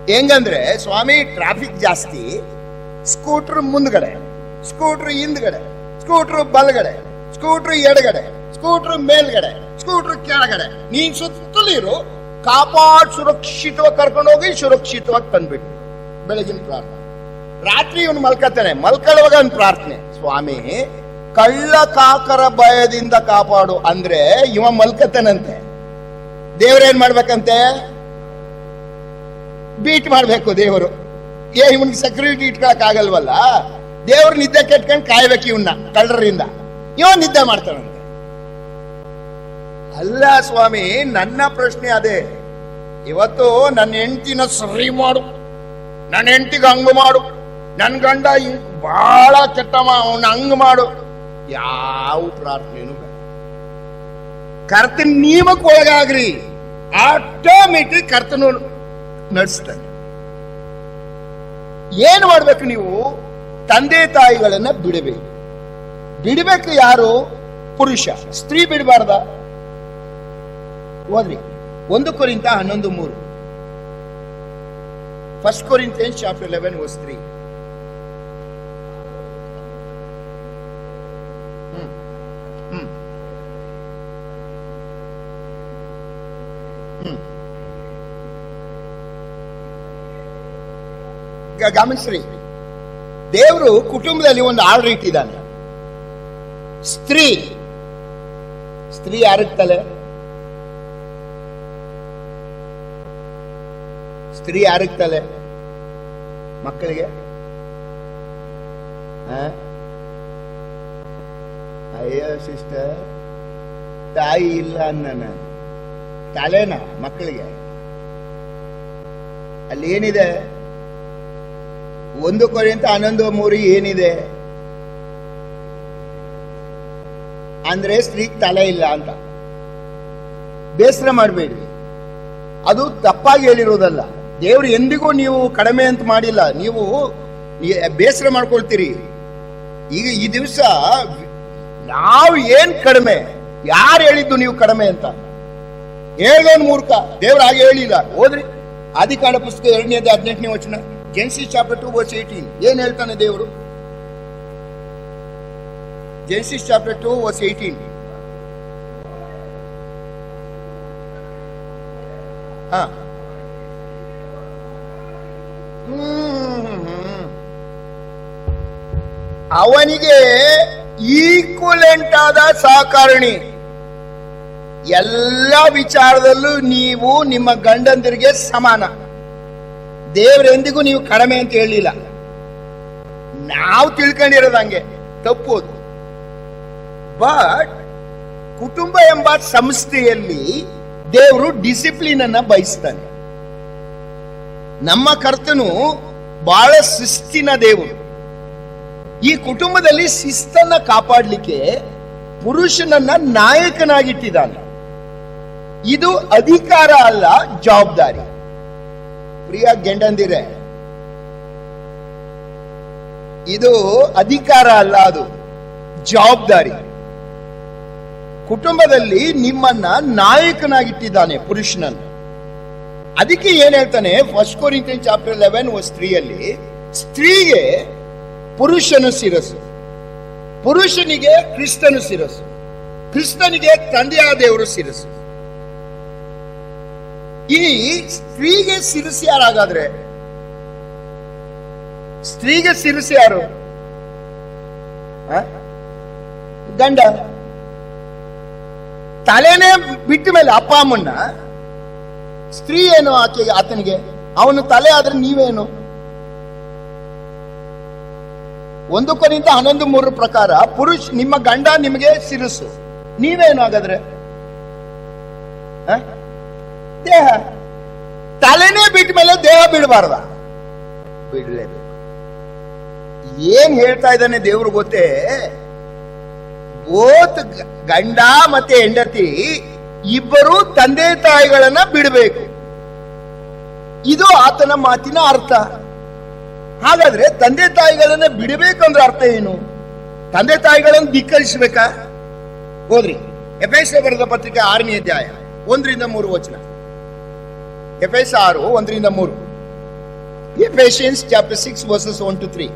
ಹೆಂಗಂದ್ರೆ ಸ್ವಾಮಿ ಟ್ರಾಫಿಕ್ ಜಾಸ್ತಿ, ಸ್ಕೂಟರ್ ಮುಂದ್ಗಡೆ, ಸ್ಕೂಟರ್ ಹಿಂದ್ಗಡೆ, ಸ್ಕೂಟರ್ ಬಲಗಡೆ, ಸ್ಕೂಟರ್ ಎಡಗಡೆ, ಸ್ಕೂಟರ್ ಮೇಲ್ಗಡೆ, ಸ್ಕೂಟರ್ ಕೆಳಗಡೆ, ನೀನ್ ಸುತ್ತಲಿರು, ಕಾಪಾಡ್ ಸುರಕ್ಷಿತವಾಗಿ ಕರ್ಕೊಂಡೋಗಿ ಸುರಕ್ಷಿತವಾಗಿ ತಂದ್ಬಿಟ್ಟು. ಬೆಳಗಿನ ಪ್ರಾರ್ಥನೆ. ರಾತ್ರಿ ಇವನು ಮಲ್ಕತಾನೆ, ಮಲ್ಕೊಳ್ಳುವಾಗ ಒಂದು ಪ್ರಾರ್ಥನೆ, ಸ್ವಾಮಿ ಕಳ್ಳ ಕಾಕರ ಭಯದಿಂದ ಕಾಪಾಡು ಅಂದ್ರೆ ಇವ ಮಲ್ಕತಾನಂತೆ. ದೇವ್ರೇನ್ ಮಾಡ್ಬೇಕಂತೆ? ಬೀಟ್ ಮಾಡ್ಬೇಕು ದೇವರು. ಇವನ್ಗೆ ಸೆಕ್ಯೂರಿಟಿ ಇಟ್ಕೊಳಕ್ ಆಗಲ್ವಲ್ಲ, ದೇವ್ರ ನಿದ್ದೆ ಕೆಟ್ಕೊಂಡು ಕಾಯ್ಬೇಕು ಇವನ್ನ ಕಳ್ಳರಿಂದ. ಇವ ನಿದ್ದೆ ಮಾಡ್ತಾನಂತೆ. ಅಲ್ಲ ಸ್ವಾಮಿ, ನನ್ನ ಪ್ರಶ್ನೆ ಅದೇ. ಇವತ್ತು ನನ್ನ ಹೆಂಡತಿನ ಸರಿ ಮಾಡು, ನನ್ನ ಹೆಂಡತಿಗೆ ಹಂಗ ಮಾಡು, ನನ್ ಗಂಡ ಬಹಳ ಕೆಟ್ಟಮ್ಮ ಅವನ ಹಂಗ ಮಾಡು, ಯಾವ ಪ್ರಾರ್ಥನೆನೂ ಬೇಡ. ಕರ್ತನ ನಿಯಮಕ್ಕೆ ಒಳಗಾಗ್ರಿ, ಆಟೋಮೆಟಿಕ್ ಕರ್ತನು ನಡೆಸ್ತಾನೆ. ಏನ್ ಮಾಡ್ಬೇಕು ನೀವು? ತಂದೆ ತಾಯಿಗಳನ್ನ ಬಿಡಬೇಕು. ಬಿಡಬೇಕು ಯಾರು? ಪುರುಷ. ಸ್ತ್ರೀ ಬಿಡಬಾರ್ದ? ಓದ್ರಿ 1 ಕೊರಿಂಥ 11:3. 1 Corinthians chapter 11 verse 3. ಗಮನಿಸ್ರಿ, ದೇವರು ಕುಟುಂಬದಲ್ಲಿ ಒಂದು ಆರ್ಡರ್ ಇಟ್ಟಿದ್ದಾನೆ. ಸ್ತ್ರೀ ಯಾರಿಗೆ ತಲೆ? ಸ್ತ್ರೀ ಯಾರಿಗೆ ತಲೆ? ಮಕ್ಕಳಿಗೆ. ಅಯ್ಯೋ ಸಿಸ್ಟರ್, ತಾಯಿ ಇಲ್ಲ ಅನ್ನ ತಲೆನ ಮಕ್ಕಳಿಗೆ. ಅಲ್ಲಿ ಏನಿದೆ? 1 ಕೊರಿಂಥ 11:3 ಏನಿದೆ ಅಂದ್ರೆ ಸ್ತ್ರೀಗೆ ತಲೆ ಇಲ್ಲ ಅಂತ. ಬೇಸರ ಮಾಡಬೇಡಿ, ಅದು ತಪ್ಪಾಗಿ ಹೇಳಿರೋದಲ್ಲ. ದೇವ್ರು ಎಂದಿಗೂ ನೀವು ಕಡಿಮೆ ಅಂತ ಮಾಡಿಲ್ಲ, ನೀವು ಬೇಸರ ಮಾಡ್ಕೊಳ್ತೀರಿ. ಈಗ ಈ ದಿವಸ ನಾವು ಏನ್ ಕಡಿಮೆ? ಯಾರು ಹೇಳಿದ್ದು ನೀವು ಕಡಿಮೆ ಅಂತ? ಹೇಳಿದವನು ಮೂರ್ಖ, ದೇವ್ರು ಹಾಗೆ ಹೇಳಿಲ್ಲ. ಹೋದ್ರಿ ಆದಿಕಾಂಡ ಪುಸ್ತಕ 2:18 ವಚನ, Genesis chapter 2 verse 18. ಏನ್ ಹೇಳ್ತಾನೆ ದೇವರು? Genesis chapter 2 verse 18. ಅವನಿಗೆ ಈಕ್ವಲೆಂಟ್ ಆದ ಸಹಕಾರಣಿ. ಎಲ್ಲ ವಿಚಾರದಲ್ಲೂ ನೀವು ನಿಮ್ಮ ಗಂಡಂದಿರಿಗೆ ಸಮಾನ. ದೇವರೆಂದಿಗೂ ನೀವು ಕಡಿಮೆ ಅಂತ ಹೇಳಿಲ್ಲ. ನಾವು ತಿಳ್ಕೊಂಡಿರೋದು ಹಂಗೆ, ತಪ್ಪೋದು. ಬಟ್ ಕುಟುಂಬ ಎಂಬ ಸಂಸ್ಥೆಯಲ್ಲಿ ದೇವರು ಡಿಸಿಪ್ಲಿನ್ ಅನ್ನ ಬಯಸ್ತಾನೆ. ನಮ್ಮ ಕರ್ತನು ಬಹಳ ಶಿಸ್ತಿನ ದೇವರು. ಈ ಕುಟುಂಬದಲ್ಲಿ ಶಿಸ್ತನ್ನ ಕಾಪಾಡಲಿಕ್ಕೆ ಪುರುಷನನ್ನ ನಾಯಕನಾಗಿಟ್ಟಿದ್ದಾನೆ. ಇದು ಅಧಿಕಾರ ಅಲ್ಲ, ಜವಾಬ್ದಾರಿ. ಪ್ರಿಯ ಗಂಡಂದಿರೆ, ಇದು ಅಧಿಕಾರ ಅಲ್ಲ, ಅದು ಜವಾಬ್ದಾರಿ. ಕುಟುಂಬದಲ್ಲಿ ನಿಮ್ಮನ್ನ ನಾಯಕನಾಗಿಟ್ಟಿದ್ದಾನೆ ಪುರುಷನನ್ನು. ಅದಕ್ಕೆ ಏನ್ ಹೇಳ್ತಾನೆ 1 Corinthians chapter 11 verse 3 ಅಲ್ಲಿ, ಸ್ತ್ರೀಗೆ ಪುರುಷನು ಶಿರಸ್ಸು, ಪುರುಷನಿಗೆ ಕ್ರಿಸ್ತನು ಶಿರಸ್ಸು, ಕ್ರಿಸ್ತನಿಗೆ ತಂದೆಯಾದ ದೇವರು ಶಿರಸ್ಸು. ಈ ಸ್ತ್ರೀಗೆ ಶಿರಸ್ಸು ಯಾರಾಗಾದ್ರೆ? ಸ್ತ್ರೀಗೆ ಶಿರಸ್ಸು ಯಾರು? ಗಂಡ. ತಲೆನೇ ಬಿಟ್ಟ ಮೇಲೆ ಅಪ್ಪ ಅಮ್ಮನ್ನ, ಸ್ತ್ರೀ ಏನು ಆಕೆಗೆ? ಆತನಿಗೆ ಅವನು ತಲೆ ಆದ್ರೆ ನೀವೇನು? 1 Corinthians 11:3 ಪ್ರಕಾರ ನಿಮ್ಮ ಗಂಡ ನಿಮಗೆ ಶಿರಸ್ಸು, ನೀವೇನು ಹಾಗಾದ್ರೆ? ದೇಹ. ತಲೆನೇ ಬಿಟ್ಟ ಮೇಲೆ ದೇಹ ಬಿಡಬಾರ್ದ? ಬಿಡಲೇಬೇಕು. ಏನ್ ಹೇಳ್ತಾ ಇದ್ದಾನೆ ದೇವ್ರು ಗೊತ್ತೇ? ಬೋತ್ ಗಂಡ ಮತ್ತೆ ಹೆಂಡತಿ ಇಬ್ಬರು ತಂದೆ ತಾಯಿಗಳನ್ನ ಬಿಡಬೇಕು. ಇದು ಆತನ ಮಾತಿನ ಅರ್ಥ. ಹಾಗಾದ್ರೆ ತಂದೆ ತಾಯಿಗಳನ್ನ ಬಿಡಬೇಕಂದ್ರೆ ಅರ್ಥ ಏನು? ತಂದೆ ತಾಯಿಗಳನ್ನು ಧಿಕ್ಕರಿಸಬೇಕಾ? ಹೋದ್ರಿ ಎಫೆಸ ಬರೆದ ಪತ್ರಿಕೆ 6ನೇ ಅಧ್ಯಾಯ 1-3 ವಚನ. ಎಫೆಸ 6:1-3. Ephesians chapter 6 verses 1 to 3.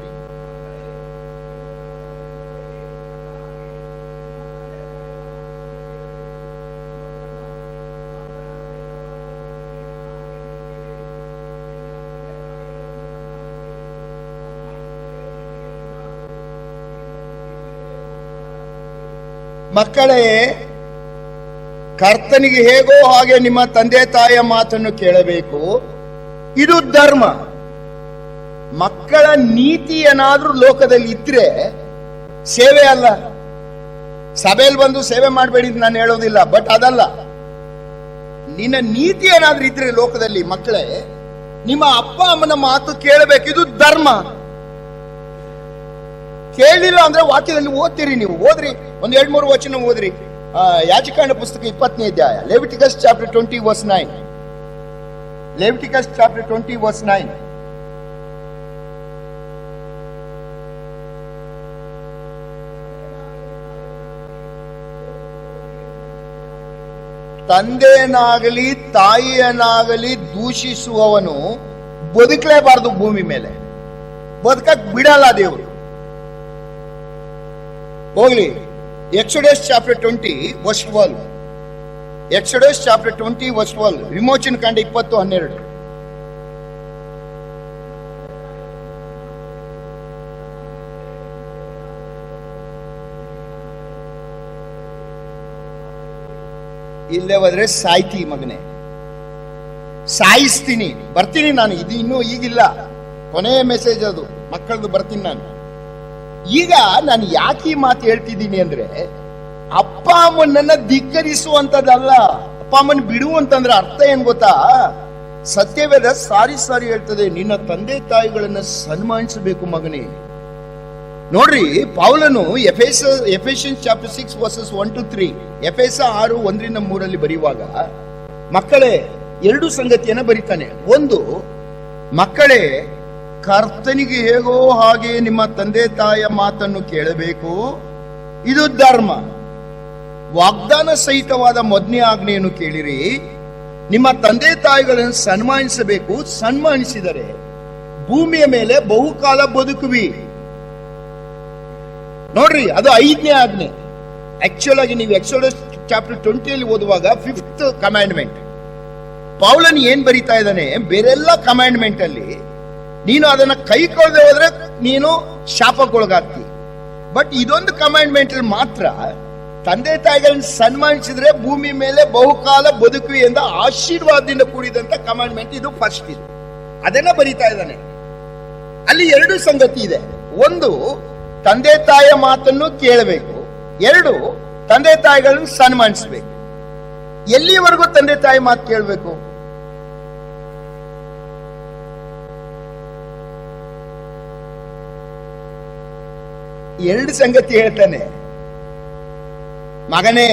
ಮಕ್ಕಳೇ, ಕರ್ತನಿಗೆ ಹೇಗೋ ಹಾಗೆ ನಿಮ್ಮ ತಂದೆ ತಾಯಿಯ ಮಾತನ್ನು ಕೇಳಬೇಕು, ಇದು ಧರ್ಮ. ಮಕ್ಕಳ ನೀತಿ ಏನಾದ್ರೂ ಲೋಕದಲ್ಲಿ ಇದ್ರೆ ಸೇವೆ ಅಲ್ಲ. ಸಭೆಯಲ್ಲಿ ಬಂದು ಸೇವೆ ಮಾಡಬೇಡಿ ನಾನು ಹೇಳೋದಿಲ್ಲ, ಬಟ್ ಅದಲ್ಲ. ನಿನ್ನ ನೀತಿ ಏನಾದ್ರೂ ಇದ್ರೆ ಲೋಕದಲ್ಲಿ ಮಕ್ಕಳೇ, ನಿಮ್ಮ ಅಪ್ಪ ಅಮ್ಮನ ಮಾತು ಕೇಳಬೇಕು, ಇದು ಧರ್ಮ. ಕೇಳಿಲ್ಲ ಅಂದ್ರೆ ವಾಕ್ಯದಲ್ಲಿ ಓದ್ತೀರಿ, ನೀವು ಓದ್ರಿ, ಒಂದು 2-3 ವಚನ ಓದ್ರಿ. ಯಾಜಕಾಂಡ ಪುಸ್ತಕ 20ನೇ ಅಧ್ಯಾಯ, Leviticus chapter 20 verse 9. Leviticus chapter 20 verse 9. ತಂದೆಯನ್ನಾಗಲಿ ತಾಯಿಯನ್ನಾಗಲಿ ದೂಷಿಸುವವನು ಬದುಕಲೇಬಾರದು ಭೂಮಿ ಮೇಲೆ. ಬದುಕಕ್ ಬಿಡಲ್ಲ ದೇವರು. ಹೋಗ್ಲಿ, Exodus chapter 20 verse 12. Exodus chapter 20 verse 12. ವಿಮೋಚನ ಕಾಂಡ 20:12. ಇಲ್ಲೇ ಹೋದ್ರೆ ಸಾಯ್ತಿ ಮಗನೇ, ಸಾಯಿಸ್ತೀನಿ, ಬರ್ತೀನಿ ನಾನು. ಇದು ಇನ್ನೂ ಈಗಿಲ್ಲ, ಕೊನೆಯ ಮೆಸೇಜ್ ಅದು ಮಕ್ಕಳದು, ಬರ್ತೀನಿ ನಾನು. ಈಗ ನಾನು ಯಾಕೆ ಈ ಮಾತು ಹೇಳ್ತಿದ್ದೀನಿ ಅಂದ್ರೆ, ಅಪ್ಪ ಅಮ್ಮನನ್ನ ಧಿಕ್ಕರಿಸುವಂತದಲ್ಲ, ಅಪ್ಪ ಅಮ್ಮನ ಬಿಡುವಂತಂದ್ರೆ ಅರ್ಥ ಏನ್ ಗೊತ್ತಾ? ಸತ್ಯವೇದ ಸಾರಿ ಹೇಳ್ತದೆ, ನಿನ್ನ ತಂದೆ ತಾಯಿಗಳನ್ನ ಸನ್ಮಾನಿಸಬೇಕು ಮಗನೇ. ನೋಡ್ರಿ, ಪೌಲನು ಎಫೆಷಿಯನ್ಸ್ ಚಾಪ್ಟರ್ 6 ವರ್ಸಸ್ 1 to 3, ಎಫೆಸ 6:1-3 ಬರೆಯುವಾಗ ಮಕ್ಕಳೇ 2 ಸಂಗತಿಯನ್ನ ಬರೀತಾನೆ. ಒಂದು, ಮಕ್ಕಳೇ, ಕರ್ತನಿಗೆ ಹೇಗೋ ಹಾಗೆ ನಿಮ್ಮ ತಂದೆ ತಾಯಿಯ ಮಾತನ್ನು ಕೇಳಬೇಕು, ಇದು ಧರ್ಮ. ವಾಗ್ದಾನ ಸಹಿತವಾದ ಮೊದಲನೇ ಆಜ್ಞೆಯನ್ನು ಕೇಳಿರಿ, ನಿಮ್ಮ ತಂದೆ ತಾಯಿಗಳನ್ನು ಸನ್ಮಾನಿಸಬೇಕು, ಸನ್ಮಾನಿಸಿದರೆ ಭೂಮಿಯ ಮೇಲೆ ಬಹುಕಾಲ ಬದುಕುವಿ. ನೋಡ್ರಿ, ಅದು 5ನೇ ಆಜ್ಞೆ. ಆಕ್ಚುಲ್ ಆಗಿ ನೀವು ಎಕ್ಸೋಡಸ್ ಚಾಪ್ಟರ್ 20 ಓದುವಾಗ 5th ಕಮಾಂಡ್ಮೆಂಟ್. ಪೌಲನ್ ಏನ್ ಬರೀತಾ ಇದ್ದಾನೆ, ಬೇರೆಲ್ಲ ಕಮಾಂಡ್ಮೆಂಟ್ ಅಲ್ಲಿ ನೀನು ಅದನ್ನ ಕೈಕೊಳ್ಳದೆ ಹೋದ್ರೆ ನೀನು ಶಾಪಕ್ಕೊಳಗಾಗ್ತಿ. ಬಟ್ ಇದೊಂದು ಕಮಾಂಡ್ಮೆಂಟ್ ಅಲ್ಲಿ ಮಾತ್ರ ತಂದೆ ತಾಯಿಗಳನ್ನ ಸನ್ಮಾನಿಸಿದ್ರೆ ಭೂಮಿ ಮೇಲೆ ಬಹುಕಾಲ ಬದುಕುವಿ ಎಂದ ಆಶೀರ್ವಾದದಿಂದ ಕೂಡಿದಂತ ಕಮಾಂಡ್ಮೆಂಟ್ ಇದು ಫಸ್ಟ್. ಇದು ಅದನ್ನ ಬರೀತಾ ಇದ್ದಾನೆ. ಅಲ್ಲಿ 2 ಸಂಗತಿ ಇದೆ. ಒಂದು, ತಂದೆ ತಾಯಿಯ ಮಾತನ್ನು ಕೇಳಬೇಕು. 2, ತಂದೆ ತಾಯಿಗಳನ್ನು ಸನ್ಮಾನಿಸಬೇಕು. ಎಲ್ಲಿವರೆಗೂ ತಂದೆ ತಾಯಿ ಮಾತು ಕೇಳಬೇಕು? ಎರಡು ಸಂಗತಿ ಹೇಳ್ತಾನೆ. ಮಗನೇ,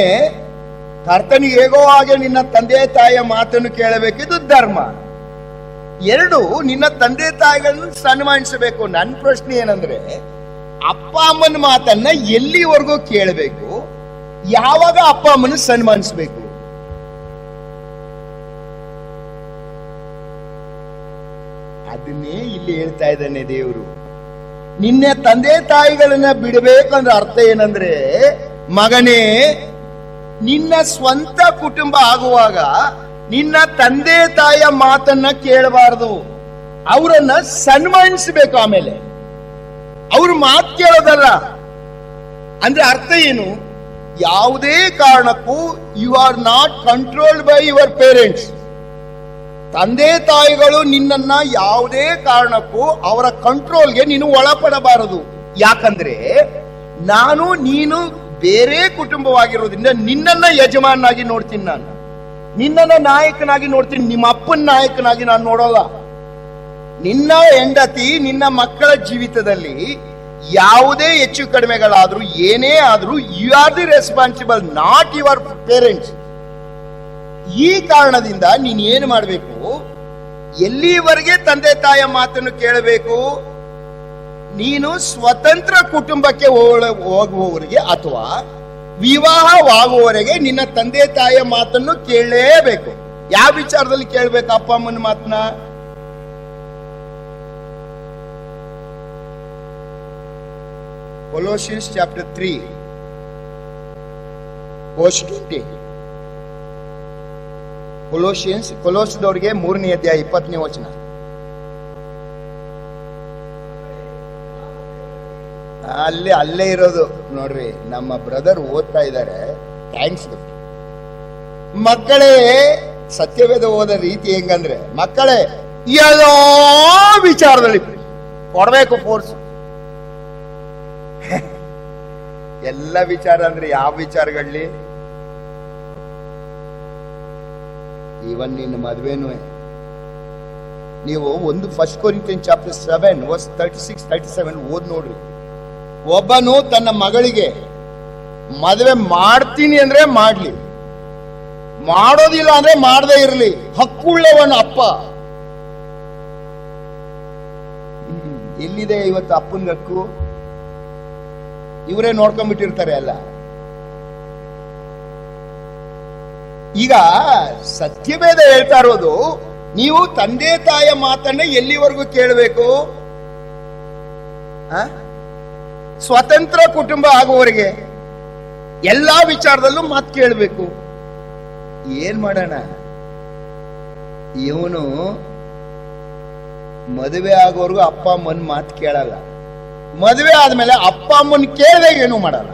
ಕರ್ತನಿಗೆ ಹೇಗೋ ಹಾಗೆ ನಿನ್ನ ತಂದೆ ತಾಯಿಯ ಮಾತನ್ನು ಕೇಳಬೇಕು, ಇದು ಧರ್ಮ. 2, ನಿನ್ನ ತಂದೆ ತಾಯಿಗಳನ್ನು ಸನ್ಮಾನಿಸಬೇಕು. ನನ್ನ ಪ್ರಶ್ನೆ ಏನಂದ್ರೆ, ಅಪ್ಪ ಅಮ್ಮನ ಮಾತನ್ನ ಎಲ್ಲಿವರೆಗೂ ಕೇಳಬೇಕು, ಯಾವಾಗ ಅಪ್ಪ ಅಮ್ಮನ ಸನ್ಮಾನಿಸಬೇಕು? ಅದನ್ನೇ ಇಲ್ಲಿ ಹೇಳ್ತಾ ಇದ್ದಾನೆ ದೇವರು. ನಿನ್ನ ತಂದೆ ತಾಯಿಗಳನ್ನ ಬಿಡಬೇಕಂದ್ರೆ ಅರ್ಥ ಏನಂದ್ರೆ, ಮಗನೇ, ನಿನ್ನ ಸ್ವಂತ ಕುಟುಂಬ ಆಗುವಾಗ ನಿನ್ನ ತಂದೆ ತಾಯಿಯ ಮಾತನ್ನ ಕೇಳಬಾರದು, ಅವರನ್ನ ಸನ್ಮಾನಿಸಬೇಕು. ಆಮೇಲೆ ಅವ್ರ ಮಾತು ಕೇಳೋದಲ್ಲ. ಅಂದ್ರೆ ಅರ್ಥ ಏನು? ಯಾವುದೇ ಕಾರಣಕ್ಕೂ you are not controlled by your parents. ತಂದೆ ತಾಯಿಗಳು ನಿನ್ನನ್ನ ಯಾವುದೇ ಕಾರಣಕ್ಕೂ ಅವರ ಕಂಟ್ರೋಲ್ಗೆ ನೀನು ಒಳಪಡಬಾರದು. ಯಾಕಂದ್ರೆ ನೀನು ಬೇರೆ ಕುಟುಂಬವಾಗಿರೋದ್ರಿಂದ ನಿನ್ನನ್ನ ಯಜಮಾನಾಗಿ ನೋಡ್ತೀನಿ, ನಾನು ನಿನ್ನನ್ನ ನಾಯಕನಾಗಿ ನೋಡ್ತೀನಿ, ನಿಮ್ಮ ಅಪ್ಪನ ನಾಯಕನಾಗಿ ನಾನು ನೋಡೋಲ್ಲ. ನಿನ್ನ ಹೆಂಡತಿ, ನಿನ್ನ ಮಕ್ಕಳ ಜೀವಿತದಲ್ಲಿ ಯಾವುದೇ ಹೆಚ್ಚು ಕಡಿಮೆಗಳಾದ್ರೂ ಏನೇ ಆದ್ರೂ you are the responsible, not your parents. ಈ ಕಾರಣದಿಂದ ನೀನ್ ಏನು ಮಾಡಬೇಕು, ಎಲ್ಲಿವರೆಗೆ ತಂದೆ ತಾಯಿಯ ಮಾತನ್ನು ಕೇಳಬೇಕು? ನೀನು ಸ್ವತಂತ್ರ ಕುಟುಂಬಕ್ಕೆ ಹೋಗುವವರೆಗೆ ಅಥವಾ ವಿವಾಹವಾಗುವವರೆಗೆ ನಿನ್ನ ತಂದೆ ತಾಯಿಯ ಮಾತನ್ನು ಕೇಳಲೇಬೇಕು. ಯಾವ ವಿಚಾರದಲ್ಲಿ ಕೇಳಬೇಕು ಅಪ್ಪ ಅಮ್ಮನ ಮಾತನ್ನ? Colossians chapter 3 verse 20. ಕೊಲೋಸದವರಿಗೆ 3ನೇ ಅಧ್ಯಾಯ 20ನೇ ವಚನ. ಅಲ್ಲೇ ಇರೋದು ನೋಡ್ರಿ. ನಮ್ಮ ಬ್ರದರ್ ಓದ್ತಾ ಇದ್ದಾರೆ, ಥ್ಯಾಂಕ್ಸ್. ಮಕ್ಕಳೇ, ಸತ್ಯವೇದ ಓದ ರೀತಿ ಹೆಂಗಂದ್ರೆ, ಮಕ್ಕಳೇ ಎಲ್ಲೋ ವಿಚಾರದಲ್ಲಿ ಕೊಡ್ಬೇಕು ಫೋರ್ಸ್. ಎಲ್ಲ ವಿಚಾರ ಅಂದ್ರೆ ಯಾವ ವಿಚಾರಗಳಲ್ಲಿ? ಇವನ್ ನಿನ್ನ ಮದ್ವೆನೂ. ನೀವು ಒಂದು ಫಸ್ಟ್ ಕೊರಿಂಥಿಯನ್ಸ್ ಚಾಪ್ಟರ್ 7 ವರ್ಸ್ 36-37 ಓದ್ ನೋಡ್ರಿ. ಒಬ್ಬನು ತನ್ನ ಮಗಳಿಗೆ ಮದುವೆ ಮಾಡ್ತೀನಿ ಅಂದ್ರೆ ಮಾಡ್ಲಿ, ಮಾಡೋದಿಲ್ಲ ಅಂದ್ರೆ ಮಾಡದೇ ಇರ್ಲಿ, ಹಕ್ಕುಳ್ಳವನ ಅಪ್ಪ. ಎಲ್ಲಿದೆ ಇವತ್ತು ಅಪ್ಪನ ಹಕ್ಕು? ಇವರೇ ನೋಡ್ಕೊಂಡ್ಬಿಟ್ಟಿರ್ತಾರೆ ಎಲ್ಲ. ಈಗ ಸತ್ಯವೇದ ಹೇಳ್ತಾ ಇರೋದು, ನೀವು ತಂದೆ ತಾಯಿಯ ಮಾತನ್ನ ಎಲ್ಲಿವರೆಗೂ ಕೇಳಬೇಕು? ಸ್ವತಂತ್ರ ಕುಟುಂಬ ಆಗುವವರೆಗೆ ಎಲ್ಲಾ ವಿಚಾರದಲ್ಲೂ ಮಾತು ಕೇಳಬೇಕು. ಏನ್ ಮಾಡೋಣ? ಇವನು ಮದುವೆ ಆಗೋವರೆಗೂ ಅಪ್ಪ ಅಮ್ಮನ ಮಾತು ಕೇಳಲ್ಲ, ಮದುವೆ ಆದ್ಮೇಲೆ ಅಪ್ಪ ಅಮ್ಮನ್ ಕೇಳದೆ ಏನು ಮಾಡಲ್ಲ.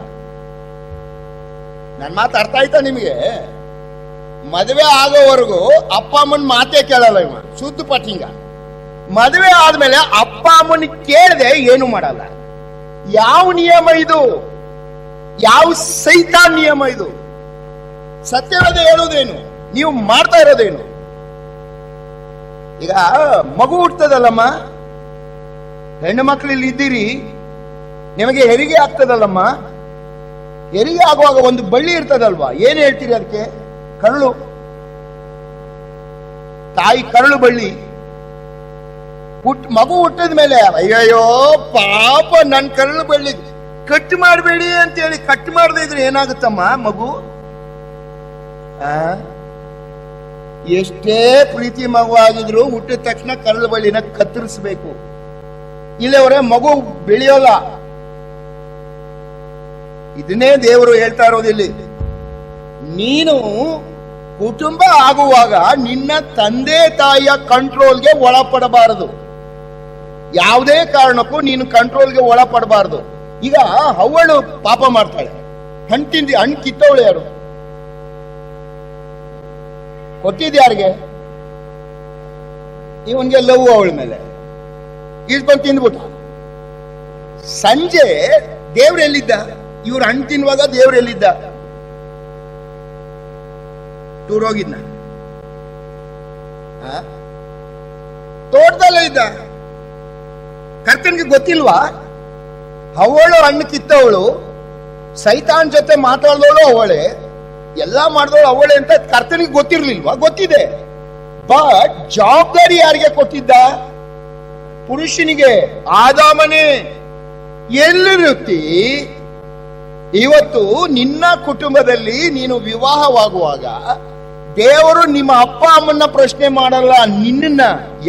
ನನ್ ಮಾತು ಅರ್ಥ ಆಯ್ತಾ ನಿಮಗೆ? ಮದುವೆ ಆಗೋವರೆಗೂ ಅಪ್ಪ ಅಮ್ಮನ ಮಾತೇ ಕೇಳಲ್ಲ ಇವ, ಶುದ್ಧ ಪಟ್ಟಿಂಗ. ಮದುವೆ ಆದ್ಮೇಲೆ ಅಪ್ಪ ಅಮ್ಮನ ಕೇಳದೆ ಏನು ಮಾಡಲ್ಲ. ಯಾವ ನಿಯಮ ಇದು? ಯಾವ ಸೈತಾನ್ ನಿಯಮ ಇದು? ಸತ್ಯವೇದ ಹೇಳೋದೇನು? ನೀವು ಮಾಡ್ತಾ ಇರೋದೇನು? ಈಗ ಮಗು ಹುಟ್ಟದಲ್ಲಮ್ಮ, ಹೆಣ್ಣು ಮಕ್ಕಳಲ್ಲಿ ಇದ್ದೀರಿ, ನಿಮಗೆ ಹೆರಿಗೆ ಆಗ್ತದಲ್ಲಮ್ಮ. ಹೆರಿಗೆ ಆಗುವಾಗ ಒಂದು ಬಳ್ಳಿ ಇರ್ತದಲ್ವಾ, ಏನ್ ಹೇಳ್ತೀರಿ ಅದಕ್ಕೆ? ಕರಳು. ತಾಯಿ ಕರಳು ಬಳ್ಳಿ. ಮಗು ಹುಟ್ಟಿದ ಮೇಲೆ ಅಯ್ಯಯ್ಯೋ ಪಾಪ ನನ್ ಕರಳು ಬಳ್ಳಿ ಕಟ್ ಮಾಡಬೇಡಿ ಅಂತ ಹೇಳಿ ಕಟ್ ಮಾಡದೇ ಇದ್ರೆ ಏನಾಗುತ್ತಮ್ಮ ಮಗು? ಎಷ್ಟೇ ಪ್ರೀತಿ ಮಗು ಆಗಿದ್ರು ಹುಟ್ಟಿದ ತಕ್ಷಣ ಕರಳು ಬಳ್ಳಿನ ಕತ್ತರಿಸಬೇಕು, ಇಲ್ಲವರೆ ಮಗು ಬೆಳೆಯೋಲ್ಲ. ಇದನ್ನೇ ದೇವರು ಹೇಳ್ತಾ ಇರೋದಿಲ್ಲಿ. ನೀನು ಕುಟುಂಬ ಆಗುವಾಗ ನಿನ್ನ ತಂದೆ ತಾಯಿಯ ಕಂಟ್ರೋಲ್ಗೆ ಒಳಪಡಬಾರದು. ಯಾವುದೇ ಕಾರಣಕ್ಕೂ ನೀನು ಕಂಟ್ರೋಲ್ಗೆ ಒಳಪಡಬಾರದು. ಈಗ ಅವಳು ಪಾಪ ಮಾಡ್ತಾಳೆ, ಹಣ್ಣು ಕಿತ್ತವಳು ಯಾರು? ಕೊಟ್ಟಿದ್ ಯಾರಿಗೆ? ಇವನ್ಗೆ ಲವ್ ಅವಳ ಮೇಲೆ ಬಂದು ತಿಂದ್ಬಿಟ್ಟ. ಸಂಜೆ ದೇವ್ರ ಎಲ್ಲಿದ್ದ? ಇವ್ರು ಹಣ್ಣು ತಿನ್ನುವಾಗ ದೇವ್ರ ಎಲ್ಲಿದ್ದ? ಟೂರ್ ಹೋಗಿದ್ನ? ತೋಟದಲ್ಲೇ ಇದ್ದ. ಕರ್ತನಿಗೆ ಗೊತ್ತಿಲ್ವಾ? ಅವಳು ಹಣ್ಣು ಕಿತ್ತವಳು, ಸೈತಾನ್ ಜೊತೆ ಮಾತಾಡ್ದವಳು ಅವಳೇ, ಎಲ್ಲಾ ಮಾಡಿದವಳು ಅವಳೇ ಅಂತ ಕರ್ತನಿಗೆ ಗೊತ್ತಿರ್ಲಿಲ್ವಾ? ಗೊತ್ತಿದೆ. ಬಟ್ ಜವಾಬ್ದಾರಿ ಯಾರಿಗೆ ಕೊಟ್ಟಿದ್ದ? ಪುರುಷನಿಗೆ. ಆದಾಮನೇ. ಎಲ್ಲಿರುತ್ತಿ? ಇವತ್ತು ನಿನ್ನ ಕುಟುಂಬದಲ್ಲಿ ನೀನು ವಿವಾಹವಾಗುವಾಗ ದೇವರು ನಿಮ್ಮ ಅಪ್ಪ ಅಮ್ಮನ್ನ ಪ್ರಶ್ನೆ ಮಾಡಲ್ಲ, ನಿನ್ನ.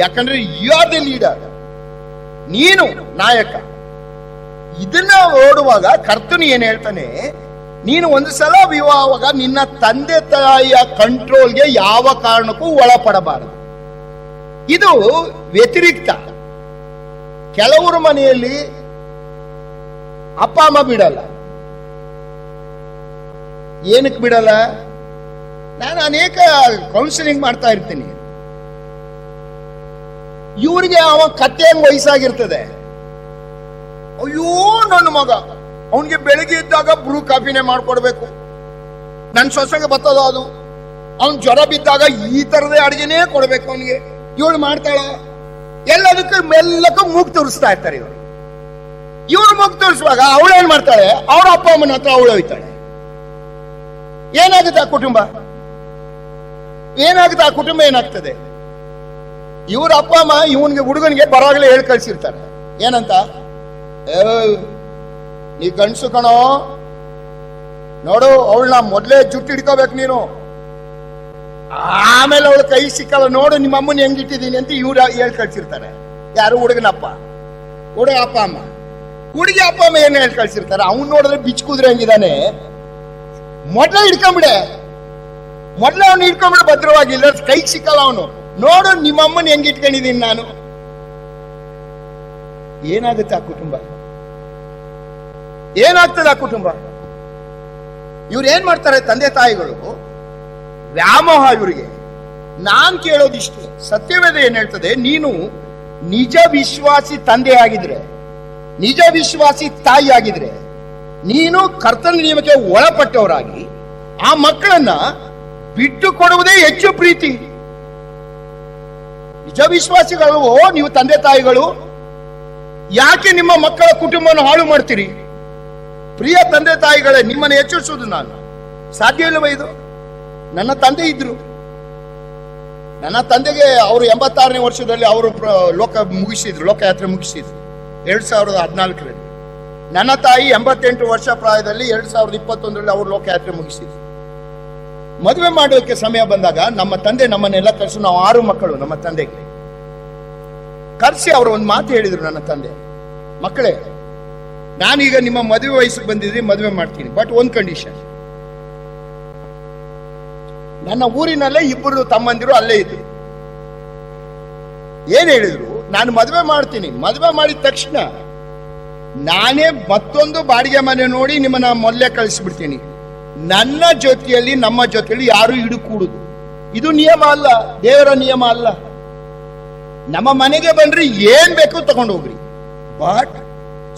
ಯಾಕಂದ್ರೆ ಯು ಆರ್ ದ ಲೀಡರ್, ನೀನು ನಾಯಕ. ಇದನ್ನ ಓಡುವಾಗ ಕರ್ತನು ಏನ್ ಹೇಳ್ತಾನೆ? ನೀನು ಒಂದು ಸಲ ವಿವಾಹವಾಗ ನಿನ್ನ ತಂದೆ ತಾಯಿಯ ಕಂಟ್ರೋಲ್ಗೆ ಯಾವ ಕಾರಣಕ್ಕೂ ಒಳಪಡಬಾರದು. ಇದು ವ್ಯತಿರಿಕ್ತ. ಕೆಲವರು ಮನೆಯಲ್ಲಿ ಅಪ್ಪ ಅಮ್ಮ ಬಿಡಲ್ಲ. ಏನಕ್ಕೆ ಬಿಡಲ್ಲ? ನಾನು ಅನೇಕ ಕೌನ್ಸಿಲಿಂಗ್ ಮಾಡ್ತಾ ಇರ್ತೀನಿ. ಇವ್ರಿಗೆ ಅವ ಕತ್ತೆ ಹೆಂಗ್ ವಯಸ್ಸಾಗಿರ್ತದೆ. ಅಯ್ಯೋ ನನ್ನ ಮಗ, ಅವನಿಗೆ ಬೆಳಿಗ್ಗೆ ಇದ್ದಾಗ ಬ್ರೂ ಕಾಫಿನೇ ಮಾಡ್ಕೊಡ್ಬೇಕು, ನನ್ ಸೊಸೆಗೆ ಬರ್ತದ ಅದು. ಅವನ್ ಜ್ವರ ಬಿದ್ದಾಗ ಈ ತರದೇ ಅಡಿಗೆನೇ ಕೊಡ್ಬೇಕು ಅವನಿಗೆ. ಇವಳು ಮಾಡ್ತಾಳ? ಎಲ್ಲದಕ್ಕೂ ಮೆಲ್ಲಕ್ಕೂ ಮೂಗ್ ತೋರಿಸ್ತಾ ಇರ್ತಾರೆ ಇವರು. ಇವ್ರು ಮೂಗ್ ತೋರಿಸುವಾಗ ಅವಳೇನ್ ಮಾಡ್ತಾಳೆ? ಅವ್ರ ಅಪ್ಪ ಅಮ್ಮನ ಹತ್ರ ಅವಳು ಹೋಯ್ತಾಳೆ. ಏನಾಗುತ್ತೆ ಆ ಕುಟುಂಬ? ಏನಾಗುತ್ತೆ ಆ ಕುಟುಂಬ? ಏನಾಗ್ತದೆ? ಇವ್ರ ಅಪ್ಪ ಅಮ್ಮ ಇವನ್ಗೆ ಹುಡುಗನಿಗೆ ಬರಾಗಲೇ ಹೇಳಿ ಕಳ್ಸಿರ್ತಾರೆ. ಏನಂತ? ನೀ ಗಂಡ್ಸು ಕಣೋ, ನೋಡು ಅವಳನ್ನ ಮೊದ್ಲೇ ಜುಟ್ಟು ಹಿಡ್ಕೋಬೇಕು ನೀನು, ಆಮೇಲೆ ಅವಳ ಕೈ ಸಿಕ್ಕಲ್ಲ, ನೋಡು ನಿಮ್ಮ ಅಮ್ಮನ ಹೆಂಗಿಟ್ಟಿದ್ದೀನಿ ಅಂತ ಇವ್ರು ಹೇಳಿ ಕಳ್ಸಿರ್ತಾರೆ. ಯಾರು? ಹುಡುಗನಪ್ಪ, ಹುಡುಗ ಅಪ್ಪ ಅಮ್ಮ. ಹುಡುಗಿ ಅಪ್ಪ ಅಮ್ಮ ಏನ್ ಹೇಳಿ ಕಳ್ಸಿರ್ತಾರೆ, ಅವ್ನು ನೋಡಿದ್ರೆ ಬಿಚ್ಚ ಕುದ್ರೆ ಹಂಗಿದಾನೆ, ಮೊದ್ಲ ಹಿಡ್ಕೊಂಬಿಡೆ, ಮೊದ್ಲ ಅವ್ನು ಹಿಡ್ಕೊಂಬಿಡ ಭದ್ರವಾಗಿಲ್ಲ, ಕೈಗೆ ಸಿಕ್ಕಲ್ಲ ಅವನು. ನೋಡು ನಿಮ್ಮಮ್ಮನ ಹೆಂಗ್ ಇಟ್ಕೊಂಡಿದೀನಿ ನಾನು. ಏನಾಗುತ್ತೆ ಆ ಕುಟುಂಬ? ಏನಾಗ್ತದೆ ಆ ಕುಟುಂಬ? ಇವ್ರು ಏನ್ ಮಾಡ್ತಾರೆ ತಂದೆ ತಾಯಿಗಳು? ವ್ಯಾಮೋಹ ಇವರಿಗೆ. ನಾನ್ ಕೇಳೋದಿಷ್ಟೇ, ಸತ್ಯವೇದ ಏನ್ ಹೇಳ್ತದೆ, ನೀನು ನಿಜ ವಿಶ್ವಾಸಿ ತಂದೆ ಆಗಿದ್ರೆ, ನಿಜ ವಿಶ್ವಾಸಿ ತಾಯಿ ಆಗಿದ್ರೆ, ನೀನು ಕರ್ತನ ನಿಯಮಕ್ಕೆ ಒಳಪಟ್ಟವರಾಗಿ ಆ ಮಕ್ಕಳನ್ನ ಬಿಟ್ಟು ಕೊಡುವುದೇ ಹೆಚ್ಚು ಪ್ರೀತಿ. ನಿಜ ವಿಶ್ವಾಸಿಗಳು ನೀವು ತಂದೆ ತಾಯಿಗಳು, ಯಾಕೆ ನಿಮ್ಮ ಮಕ್ಕಳ ಕುಟುಂಬವನ್ನು ಹಾಳು ಮಾಡ್ತೀರಿ? ಪ್ರಿಯ ತಂದೆ ತಾಯಿಗಳೇ, ನಿಮ್ಮನ್ನು ಎಚ್ಚರಿಸುವುದು ನಾನು. ಸಾಧ್ಯ ಇಲ್ಲವೇ ಇದು? ನನ್ನ ತಂದೆ ಇದ್ರು, ನನ್ನ ತಂದೆಗೆ ಅವರು 86ನೇ ವರ್ಷದಲ್ಲಿ ಅವರು ಲೋಕಯಾತ್ರೆ ಮುಗಿಸಿದ್ರು 2014ರಲ್ಲಿ. ನನ್ನ ತಾಯಿ 88 ವರ್ಷ ಪ್ರಾಯದಲ್ಲಿ 2021ರಲ್ಲಿ ಅವರು ಲೋಕಯಾತ್ರೆ ಮುಗಿಸಿದ್ರು. ಮದುವೆ ಮಾಡೋಕೆ ಸಮಯ ಬಂದಾಗ ನಮ್ಮ ತಂದೆ ನಮ್ಮನ್ನೆಲ್ಲ ಕರೆಸಿ, ನಾವು 6 ಮಕ್ಕಳು, ನಮ್ಮ ತಂದೆಗೆ ಕರೆಸಿ ಅವರು ಒಂದು ಮಾತು ಹೇಳಿದ್ರು. ನನ್ನ ತಂದೆ, ಮಕ್ಕಳೇ, ನಾನೀಗ ನಿಮ್ಮ ಮದುವೆ ವಯಸ್ಸಿಗೆ ಬಂದಿದ್ದೀನಿ, ಮದುವೆ ಮಾಡ್ತೀನಿ, ಬಟ್ ಒಂದು ಕಂಡೀಷನ್. ನನ್ನ ಊರಿನಲ್ಲೇ 2 ತಮ್ಮಂದಿರು ಅಲ್ಲೇ ಇದ್ರು. ಏನ್ ಹೇಳಿದ್ರು? ನಾನು ಮದುವೆ ಮಾಡ್ತೀನಿ, ಮದುವೆ ಮಾಡಿದ ತಕ್ಷಣ ನಾನೇ ಮತ್ತೊಂದು ಬಾಡಿಗೆ ಮನೆ ನೋಡಿ ನಿಮ್ಮನ್ನ ಮೊದಲೇ ಕಳಿಸ್ಬಿಡ್ತೀನಿ. ನನ್ನ ಜೊತೆಯಲ್ಲಿ, ನಮ್ಮ ಜೊತೆಯಲ್ಲಿ ಯಾರು ಕೂಡುದು. ಇದು ನಿಯಮ ಅಲ್ಲ, ದೇವರ ನಿಯಮ ಅಲ್ಲ. ನಮ್ಮ ಮನೆಗೆ ಬಂದ್ರಿ ಏನ್ ಬೇಕು ತಗೊಂಡು ಹೋಗ್ರಿ, ಬಟ್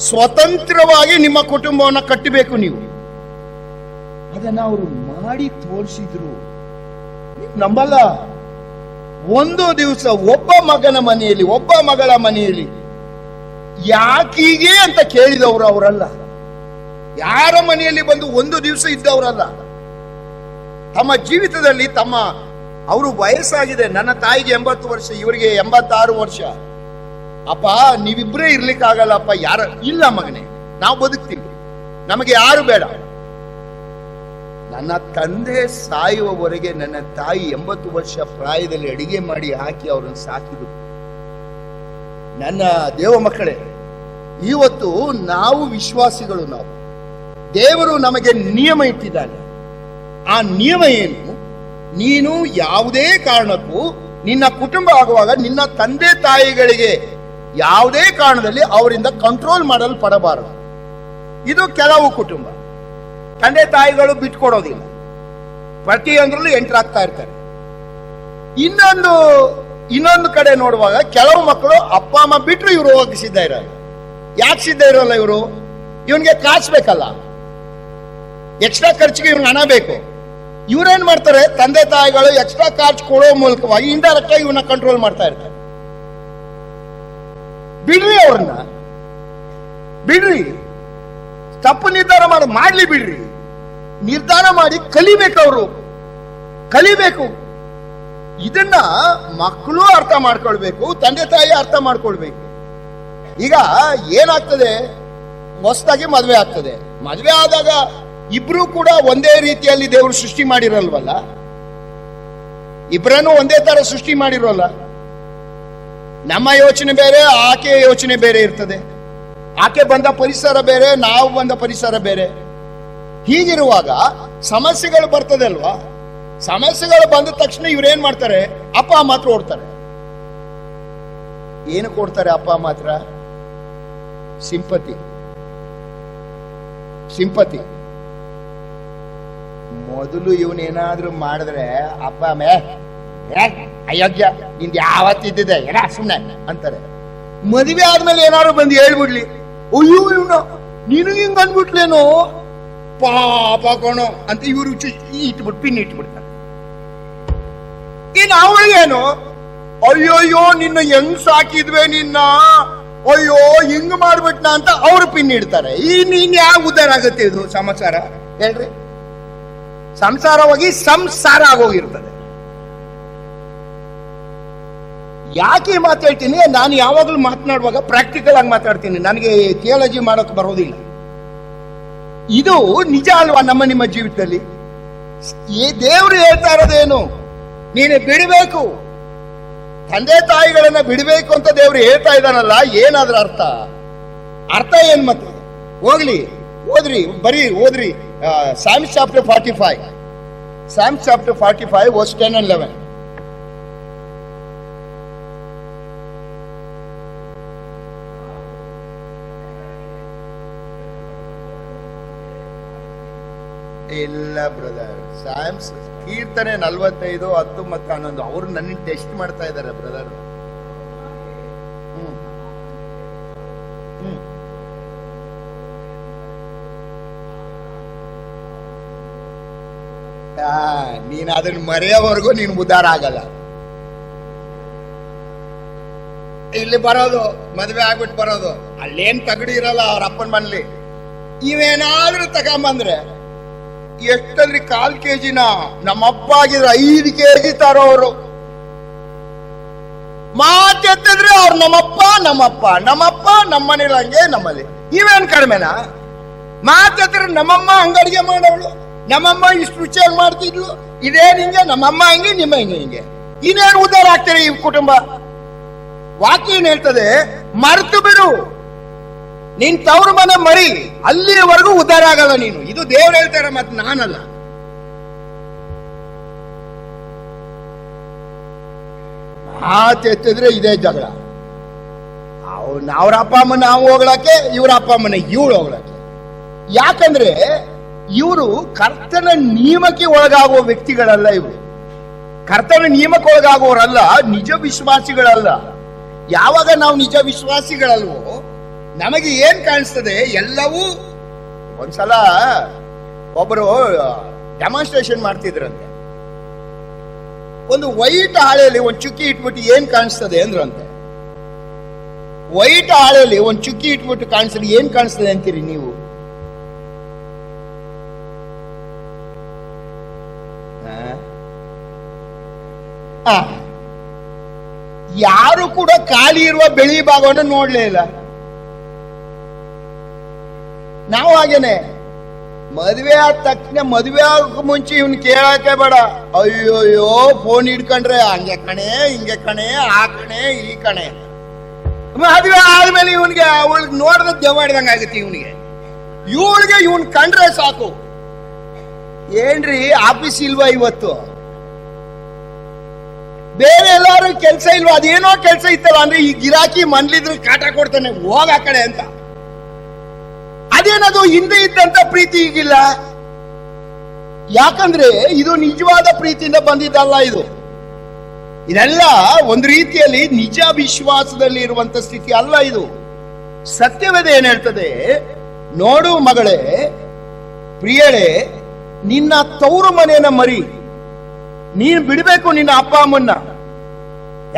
ಸ್ವತಂತ್ರವಾಗಿ ನಿಮ್ಮ ಕುಟುಂಬವನ್ನ ಕಟ್ಟಬೇಕು ನೀವು. ಅದನ್ನ ಅವರು ಮಾಡಿ ತೋರಿಸಿದ್ರು. ನಂಬಲ್ಲ. ಒಂದು ದಿವಸ ಒಬ್ಬ ಮಗನ ಮನೆಯಲ್ಲಿ, ಒಬ್ಬ ಮಗಳ ಮನೆಯಲ್ಲಿ ಯಾಕೀಗೆ ಅಂತ ಕೇಳಿದವರು ಅವರಲ್ಲ. ಯಾರ ಮನೆಯಲ್ಲಿ ಬಂದು ಒಂದು ದಿವಸ ಇದ್ದವರಲ್ಲ. ತಮ್ಮ ಜೀವಿತದಲ್ಲಿ ಅವರು ವಯಸ್ಸಾಗಿದೆ. ನನ್ನ ತಾಯಿಗೆ 80 ವರ್ಷ, ಇವರಿಗೆ 86 ವರ್ಷ. ಅಪ್ಪ ನೀವಿಬ್ರೇ ಇರ್ಲಿಕ್ಕಾಗಲ್ಲ ಅಪ್ಪ, ಯಾರ ಇಲ್ಲ ಮಗನೇ, ನಾವು ಬದುಕ್ತೀವಿ, ನಮಗೆ ಯಾರು ಬೇಡ. ನನ್ನ ತಂದೆ ಸಾಯುವವರೆಗೆ ನನ್ನ ತಾಯಿ 80 ವರ್ಷ ಪ್ರಾಯದಲ್ಲಿ ಅಡಿಗೆ ಮಾಡಿ ಹಾಕಿ ಅವರನ್ನು ಸಾಕಿದ್ರು. ನನ್ನ ದೇವ ಮಕ್ಕಳೇ, ಇವತ್ತು ನಾವು ವಿಶ್ವಾಸಿಗಳು, ನಾವು ದೇವರು ನಮಗೆ ನಿಯಮ ಇಟ್ಟಿದ್ದಾನೆ. ಆ ನಿಯಮ ಏನು? ನೀನು ಯಾವುದೇ ಕಾರಣಕ್ಕೂ ನಿನ್ನ ಕುಟುಂಬ ಆಗುವಾಗ ನಿನ್ನ ತಂದೆ ತಾಯಿಗಳಿಗೆ ಯಾವುದೇ ಕಾರಣದಲ್ಲಿ ಅವರಿಂದ ಕಂಟ್ರೋಲ್ ಮಾಡಲು ಪಡಬಾರದು. ಇದು ಕೆಲವು ಕುಟುಂಬ. ತಂದೆ ತಾಯಿಗಳು ಬಿಟ್ಕೊಡೋದಿಲ್ಲ, ಪ್ರತಿಯೊಂದರಲ್ಲೂ ಎಂಟ್ರಾಗ್ತಾ ಇರ್ತಾರೆ. ಇನ್ನೊಂದು ಕಡೆ ನೋಡುವಾಗ ಕೆಲವು ಮಕ್ಕಳು ಅಪ್ಪ ಅಮ್ಮ ಬಿಟ್ರು ಇವರು ಹೋಗಿ ಸಿದ್ಧ ಇರಲ್ಲ. ಯಾಕೆ ಸಿದ್ಧ ಇರೋಲ್ಲ? ಇವನ್ಗೆ ಕಾಸ್ಬೇಕಲ್ಲ, ಎಕ್ಸ್ಟ್ರಾ ಖರ್ಚಿಗೆ ಇವ್ನಿಗೆ ಹಣ ಬೇಕು. ಇವ್ರೇನ್ ಮಾಡ್ತಾರೆ? ತಂದೆ ತಾಯಿಗಳು ಎಕ್ಸ್ಟ್ರಾ ಖರ್ಚು ಕೊಡೋ ಮೂಲಕವಾಗಿ ಇಂಡೈರೆಕ್ಟ್ ಆಗಿ ಇವನ್ನ ಕಂಟ್ರೋಲ್ ಮಾಡ್ತಾ ಇರ್ತಾರೆ. ಬಿಡ್ರಿ, ಅವ್ರನ್ನ ಬಿಡ್ರಿ, ತಪ್ಪು ನಿರ್ಧಾರ ಮಾಡ್ಲಿ ಬಿಡ್ರಿ. ನಿರ್ಧಾರ ಮಾಡಿ ಕಲಿಬೇಕು, ಅವರು ಕಲಿಬೇಕು. ಇದನ್ನ ಮಕ್ಕಳು ಅರ್ಥ ಮಾಡ್ಕೊಳ್ಬೇಕು, ತಂದೆ ತಾಯಿ ಅರ್ಥ ಮಾಡ್ಕೊಳ್ಬೇಕು. ಈಗ ಏನಾಗ್ತದೆ? ಹೊಸದಾಗಿ ಮದುವೆ ಆಗ್ತದೆ. ಮದುವೆ ಆದಾಗ ಇಬ್ರು ಕೂಡ ಒಂದೇ ರೀತಿಯಲ್ಲಿ ದೇವರು ಸೃಷ್ಟಿ ಮಾಡಿರಲ್ವಲ್ಲ, ಇಬ್ಬರನ್ನು ಒಂದೇ ತರ ಸೃಷ್ಟಿ ಮಾಡಿರೋಲ್ಲ. ನಮ್ಮ ಯೋಚನೆ ಬೇರೆ, ಆಕೆ ಯೋಚನೆ ಬೇರೆ ಇರ್ತದೆ. ಆಕೆ ಬಂದ ಪರಿಸರ ಬೇರೆ, ನಾವು ಬಂದ ಪರಿಸರ ಬೇರೆ. ಹೀಗಿರುವಾಗ ಸಮಸ್ಯೆಗಳು ಬರ್ತದೆ ಅಲ್ವಾ? ಸಮಸ್ಯೆಗಳು ಬಂದ ತಕ್ಷಣ ಇವ್ರೇನ್ ಮಾಡ್ತಾರೆ? ಅಪ್ಪ ಮಾತ್ರ ಓಡ್ತಾರೆ. ಏನು ಕೊಡ್ತಾರೆ ಅಪ್ಪ ಮಾತ್ರ? ಸಿಂಪತಿ. ಮೊದಲು ಇವನೇನಾದ್ರೂ ಮಾಡಿದ್ರೆ ಅಪ್ಪ ಅಯೋಗ್ಯ, ನಿಂದ ಯಾವತ್ತಿದ್ದಿದೆ ಎಲ್ಲ ಸುಮ್ಮನೆ ಅಂತಾರೆ. ಮದುವೆ ಆದ್ಮೇಲೆ ಏನಾದ್ರು ಬಂದು ಹೇಳ್ಬಿಡ್ಲಿ, ಅಯ್ಯೋ ಇವನು ನೀನು ಹಿಂಗ್ ಅಂದ್ಬಿಟ್ಲೇನೋ ಪಾಪ ಕಣೋ ಅಂತ ಇವ್ರು ಪಿನ್ ಇಟ್ಬಿಡ್ತಾರೆ. ಇನ್ನು ಅವಳಿಗೇನು, ಅಯ್ಯೋಯ್ಯೋ ನಿನ್ನ ಹೆಂಗ್ ಸಾಕಿದ್ವೆ ನಿನ್ನ, ಅಯ್ಯೋ ಹಿಂಗ್ ಮಾಡ್ಬಿಟ್ನ ಅಂತ ಅವ್ರು ಪಿನ್ ಇಡ್ತಾರೆ. ಇನ್ ಯಾವ ಉದ್ದಾರ ಆಗುತ್ತೆ ಇದು ಸಮಾಚಾರ ಹೇಳ್ರಿ? ಸಂಸಾರವಾಗಿ ಸಂಸಾರ ಆಗೋಗಿರ್ತದೆ. ಯಾಕೆ ಮಾತಾಡ್ತೀನಿ? ನಾನು ಯಾವಾಗಲೂ ಮಾತನಾಡುವಾಗ ಪ್ರಾಕ್ಟಿಕಲ್ ಆಗಿ ಮಾತಾಡ್ತೀನಿ, ನನಗೆ ಥಿಯಾಲಜಿ ಮಾಡೋಕೆ ಬರೋದಿಲ್ಲ. ಇದು ನಿಜ ಅಲ್ವಾ ನಿಮ್ಮ ಜೀವಿತದಲ್ಲಿ? ಈ ದೇವರು ಹೇಳ್ತಾ ಇರೋದೇನು? ನೀನು ಬಿಡಬೇಕು, ತಂದೆ ತಾಯಿಗಳನ್ನ ಬಿಡಬೇಕು ಅಂತ ದೇವರು ಹೇಳ್ತಾ ಇದ್ದಾನಲ್ಲ, ಏನಾದ್ರ ಅರ್ಥ ಏನ್ ಮತ್ತೆ? ಹೋಗ್ಲಿ, ಓದ್ರಿ, ಬರೀ ಓದ್ರಿ. Psalms chapter 45, Psalms chapter 45 verse 10 and 11. ಇಲ್ಲ ಬ್ರದರ್, ಸ್ಯಾಮ್ಸ್ ಕೀರ್ತನೆ 45, 10 ಮತ್ತು 11 ಅವರು ನನ್ನ ಟೆಸ್ಟ್ ಮಾಡ್ತಾ ಇದ್ದಾರೆ ಬ್ರದರ್. ನೀನ್ ಅದನ್ನ ಮರೆಯೋವರೆಗೂ ನೀನು ಉದ್ಧಾರ ಆಗಲ್ಲ. ಇಲ್ಲಿ ಬರೋದು, ಮದ್ವೆ ಆಗ್ಬಿಟ್ಟು ಬರೋದು, ಅಲ್ಲೇನ್ ತಗಡಿ ಇರಲ್ಲ ಅವ್ರ ಅಪ್ಪನ ಮನೇಲಿ. ಇವೇನಾದ್ರೂ ತಗೊಂಬಂದ್ರೆ ಎಷ್ಟಂದ್ರಿ 1/4 kg ನಮ್ಮಪ್ಪ ಆಗಿದ್ರೆ 5 kg ತರೋರು. ಮಾತೆತ್ತಿದ್ರೆ ಅವ್ರು ನಮ್ಮಪ್ಪ ನಮ್ಮಪ್ಪ ನಮ್ಮಪ್ಪ ನಮ್ಮನೇಲಿ ಹಂಗೆ, ನಮ್ಮಲ್ಲಿ ಇವೇನ್ ಕಡಿಮೆನಾ? ಮಾತೆತ್ತಿದ್ರೆ ನಮ್ಮಮ್ಮ ಅಂಗಡಿಗೆ ಮಾಡೋಳು, ನಮ್ಮಮ್ಮ ಇಷ್ಟು ರುಚಿಯಾಗಿ ಮಾಡ್ತಿದ್ಲು, ಇದೇನ್ ಹಿಂಗೆ, ನಮ್ಮಮ್ಮ ಹಿಂಗೆ, ನಿಮ್ಮ ಹಿಂಗೆ. ಇನ್ನೇನು ಉದ್ಧಾರ ಆಗ್ತಾರೆ ಈ ಕುಟುಂಬ? ವಾಕ್ಯ ಏನ್ ಹೇಳ್ತದೆ? ಮರೆತು ಬಿಡು, ನೀನ್ ತವ್ರ ಮನೆ ಮರಿ, ಅಲ್ಲಿವರೆಗೂ ಉದ್ಧಾರ ಆಗಲ್ಲ ನೀನು. ಇದು ದೇವ್ರು ಹೇಳ್ತಾರೆ, ಮತ್ತೆ ನಾನಲ್ಲ. ಮಾತೆತ್ತಿದ್ರೆ ಇದೇ ಜಗಳ. ಅವ್ರ ಅಪ್ಪ ಅಮ್ಮನ ನಾವು ಹೋಗ್ಲಕ್ಕೆ, ಇವ್ರ ಅಪ್ಪ ಅಮ್ಮನ ಇವಳು ಹೋಗ್ಲಕ್ಕೆ. ಯಾಕಂದ್ರೆ ಇವರು ಕರ್ತನ ನಿಯಮಕ್ಕೆ ಒಳಗಾಗುವ ವ್ಯಕ್ತಿಗಳಲ್ಲ. ಇವರು ಕರ್ತನ ನಿಯಮಕ್ಕೆ ಒಳಗಾಗುವವರಲ್ಲ, ನಿಜ ವಿಶ್ವಾಸಿಗಳಲ್ಲ. ಯಾವಾಗ ನಾವು ನಿಜ ವಿಶ್ವಾಸಿಗಳಲ್ವೋ ನಮಗೆ ಏನ್ ಕಾಣಿಸ್ತದೆ? ಎಲ್ಲವೂ. ಒಂದ್ಸಲ ಒಬ್ಬರು ಡೆಮಾನ್ಸ್ಟ್ರೇಷನ್ ಮಾಡ್ತಿದ್ರಂತೆ. ಒಂದು ವೈಟ್ ಹಾಳೆಯಲ್ಲಿ ಒಂದು ಚುಕ್ಕಿ ಇಟ್ಬಿಟ್ಟು ಏನ್ ಕಾಣಿಸ್ತದೆ ಅಂದ್ರಂತೆ. ವೈಟ್ ಹಾಳೆಯಲ್ಲಿ ಒಂದು ಚುಕ್ಕಿ ಇಟ್ಬಿಟ್ಟು ಕಾಣಿಸ್ತದೆ, ಏನ್ ಕಾಣಿಸ್ತದೆ ಅಂತೀರಿ ನೀವು? ಯಾರು ಕೂಡ ಖಾಲಿ ಇರುವ ಬೆಳಿ ಭಾಗವನ್ನು ನೋಡ್ಲೇ ಇಲ್ಲ. ನಾವು ಹಾಗೇನೆ ಮದುವೆ ಆದ ತಕ್ಷಣ, ಮದುವೆ ಆಗ ಮುಂಚೆ ಇವ್ನ ಕೇಳಕ್ಕೆ ಬೇಡ. ಅಯ್ಯೋಯ್ಯೋ ಫೋನ್ ಹಿಡ್ಕೊಂಡ್ರೆ ಹಂಗೆ ಕಣೆ, ಹಿಂಗೆ ಕಣೆ, ಆ ಕಣೆ, ಈ ಕಣೆ. ಮದುವೆ ಆದ್ಮೇಲೆ ಇವನ್ಗೆ ಅವಳಿಗೆ ನೋಡಿದ ದೆವ್ವಾಡ್ದಂಗ ಆಗುತ್ತೆ ಇವನಿಗೆ. ಇವಳಿಗೆ ಇವನ್ ಕಂಡ್ರೆ ಸಾಕು. ಏನ್ರಿ ಆಫೀಸ್ ಇಲ್ವಾ ಇವತ್ತು? ಬೇರೆ ಎಲ್ಲಾರು ಕೆಲ್ಸ ಇಲ್ವಾ? ಅದೇನೋ ಕೆಲ್ಸ ಇತ್ತಲ್ಲ ಅಂದ್ರೆ ಈ ಗಿರಾಕಿ ಮನ್ಲಿದ್ರೆ ಕಾಟ ಕೊಡ್ತಾನೆ, ಹೋಗ ಆ ಕಡೆ ಅಂತ. ಅದೇನದು ಹಿಂದೆ ಇದ್ದಂತ ಪ್ರೀತಿ ಈಗಿಲ್ಲ. ಯಾಕಂದ್ರೆ ಇದು ನಿಜವಾದ ಪ್ರೀತಿಯಿಂದ ಬಂದಿದ್ದಲ್ಲ. ಇದೆಲ್ಲ ಒಂದು ರೀತಿಯಲ್ಲಿ ನಿಜ ವಿಶ್ವಾಸದಲ್ಲಿ ಇರುವಂತ ಸ್ಥಿತಿ ಅಲ್ಲ. ಇದು ಸತ್ಯವೇದ ಏನ್ ಹೇಳ್ತದೆ? ನೋಡು ಮಗಳೇ, ಪ್ರಿಯಳೇ, ನಿನ್ನ ತವರು ಮನೆಯನ್ನ ಮರಿ, ನೀನ್ ಬಿಡ್ಬೇಕು ನಿನ್ನ ಅಪ್ಪ ಅಮ್ಮನ್ನ.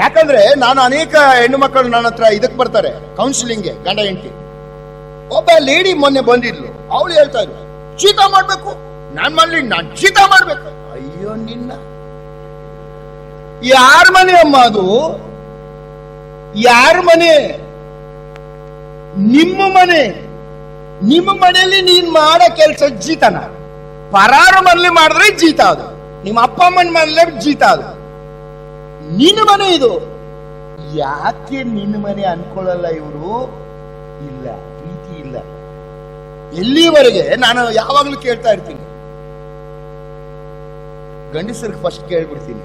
ಯಾಕಂದ್ರೆ ನಾನು ಅನೇಕ ಹೆಣ್ಣು ಮಕ್ಕಳು ನನ್ನ ಹತ್ರ ಇದಕ್ ಬರ್ತಾರೆ ಕೌನ್ಸಿಲಿಂಗ್ಗೆ, ಗಂಡ ಹೆಂಡತಿ. ಒಬ್ಬ ಲೇಡಿ ಮೊನ್ನೆ ಬಂದಿದ್ಲು, ಅವಳು ಹೇಳ್ತಾ ಇದ್ರು ಚೀತ ಮಾಡ್ಬೇಕು, ನಾನ್ ಮಾಡ್ಲಿ, ನಾನ್ ಚೀತ ಮಾಡ್ಬೇಕು. ಅಯ್ಯೋ ನಿನ್ನ, ಯಾರ ಮನೆ ಅಮ್ಮ ಅದು? ಯಾರ ಮನೆ? ನಿಮ್ಮ ಮನೆ. ನಿಮ್ಮ ಮನೆಯಲ್ಲಿ ನೀನ್ ಮಾಡೋ ಕೆಲಸ ಜೀತನ. ಪರಾರ ಮನೇಲಿ ಮಾಡಿದ್ರೆ ಜೀತ ಅದು, ನಿಮ್ಮ ಅಪ್ಪ ಅಮ್ಮನ ಮನೇಲಿ ಜೀತ ಅದು. ನಿನ್ನ ಮನೆ ಇದು. ಯಾಕೆ ನಿನ್ನ ಮನೆ ಅನ್ಕೊಳ್ಳಲ್ಲ ಇವರು? ಇಲ್ಲ, ಪ್ರೀತಿ ಇಲ್ಲ. ಎಲ್ಲಿವರೆಗೆ ನಾನು ಯಾವಾಗ್ಲೂ ಕೇಳ್ತಾ ಇರ್ತೀನಿ, ಗಂಡಸರಿಗೆ ಫಸ್ಟ್ ಕೇಳ್ಬಿಡ್ತೀನಿ,